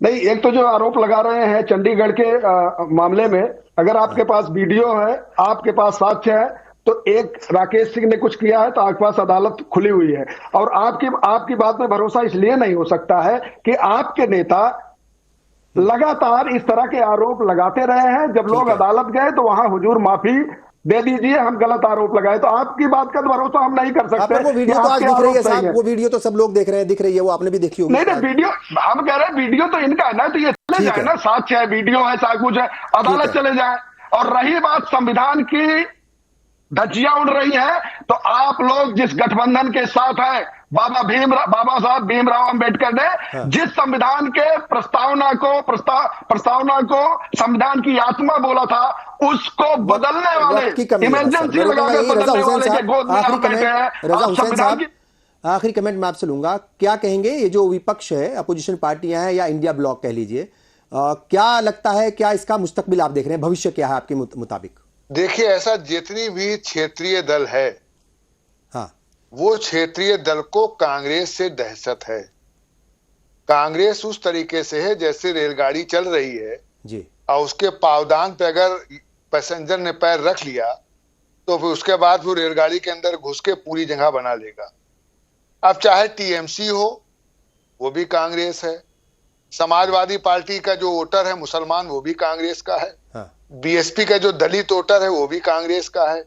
नहीं, एक तो जो आरोप लगा रहे हैं चंडीगढ़ के मामले में, अगर आपके पास वीडियो है, आपके पास साक्ष्य है, तो एक राकेश सिंह ने कुछ किया है तो आपके पास अदालत खुली हुई है, और आपकी बात में भरोसा इसलिए नहीं हो सकता है कि आपके नेता लगातार इस तरह के आरोप लगाते रहे हैं। जब लोग अदालत गए तो वहां हुजूर माफी दे दीजिए, हम गलत आरोप लगाए, तो आपकी बात का भरोसा हम नहीं कर सकते। वो वीडियो तो आज दिख रही है साहब, वो वीडियो तो सब लोग देख रहे हैं, दिख रही है, वो आपने भी देखी होगी। नहीं, वीडियो हम कह रहे हैं, वीडियो तो इनका है ना, तो ये चले जाए ना, साक्ष्य है, वीडियो है, सब कुछ है, अदालत चले जाए। और रही बात संविधान की धज्जियां उड़ रही है, तो आप लोग जिस गठबंधन के साथ हैं, बाबा साहब भीमराव अंबेडकर ने जिस संविधान के प्रस्तावना को संविधान की आत्मा बोला था, उसको बदलने वाले, इमरजेंसी लगाकर बदलने वाले के गोद में हम बैठे हैं। रजा हुसैन साहब, आखिरी कमेंट मैं आपसे लूंगा, क्या कहेंगे ये जो विपक्ष है, अपोजिशन पार्टियां हैं या इंडिया ब्लॉक कह लीजिए, क्या लगता है, क्या इसका मुस्तकबिल आप देख रहे हैं, भविष्य क्या है आपके मुताबिक? देखिए, ऐसा जितनी भी क्षेत्रीय दल है, हाँ, वो क्षेत्रीय दल को कांग्रेस से दहशत है। कांग्रेस उस तरीके से है जैसे रेलगाड़ी चल रही है जी, और उसके पावदान पे अगर पैसेंजर ने पैर रख लिया तो फिर उसके बाद वो रेलगाड़ी के अंदर घुस के पूरी जगह बना लेगा। अब चाहे टीएमसी हो, वो भी कांग्रेस है, समाजवादी पार्टी का जो वोटर है मुसलमान, वो भी कांग्रेस का है, हाँ, बीएसपी का जो दलित वोटर है वो भी कांग्रेस का है।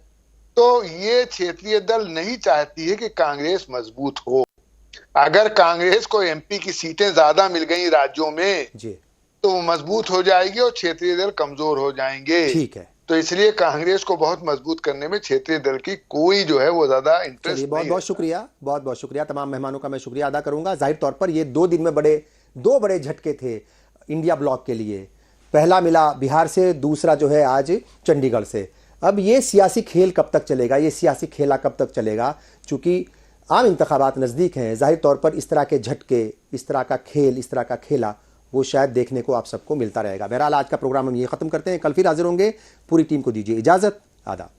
तो ये क्षेत्रीय दल नहीं चाहती है कि कांग्रेस मजबूत हो। अगर कांग्रेस को एमपी की सीटें ज्यादा मिल गई राज्यों में जी, तो वो मजबूत हो जाएगी और क्षेत्रीय दल कमजोर हो जाएंगे। ठीक है, तो इसलिए कांग्रेस को बहुत मजबूत करने में क्षेत्रीय दल की कोई जो है वो ज्यादा इंटरेस्ट। बहुत बहुत शुक्रिया, बहुत बहुत शुक्रिया। तमाम मेहमानों का मैं शुक्रिया अदा करूंगा। जाहिर तौर पर ये 2 दिन में दो बड़े झटके थे इंडिया ब्लॉक के लिए। पहला मिला बिहार से, दूसरा जो है आज चंडीगढ़ से। अब ये सियासी खेल कब तक चलेगा, ये सियासी खेला कब तक चलेगा, चूंकि आम इंतखाबात नज़दीक हैं, ज़ाहिर तौर पर इस तरह के झटके, इस तरह का खेल, इस तरह का खेला वो शायद देखने को आप सबको मिलता रहेगा। बहरहाल आज का प्रोग्राम हम ये ख़त्म करते हैं, कल फिर हाजिर होंगे। पूरी टीम को दीजिए इजाज़त। आदाब।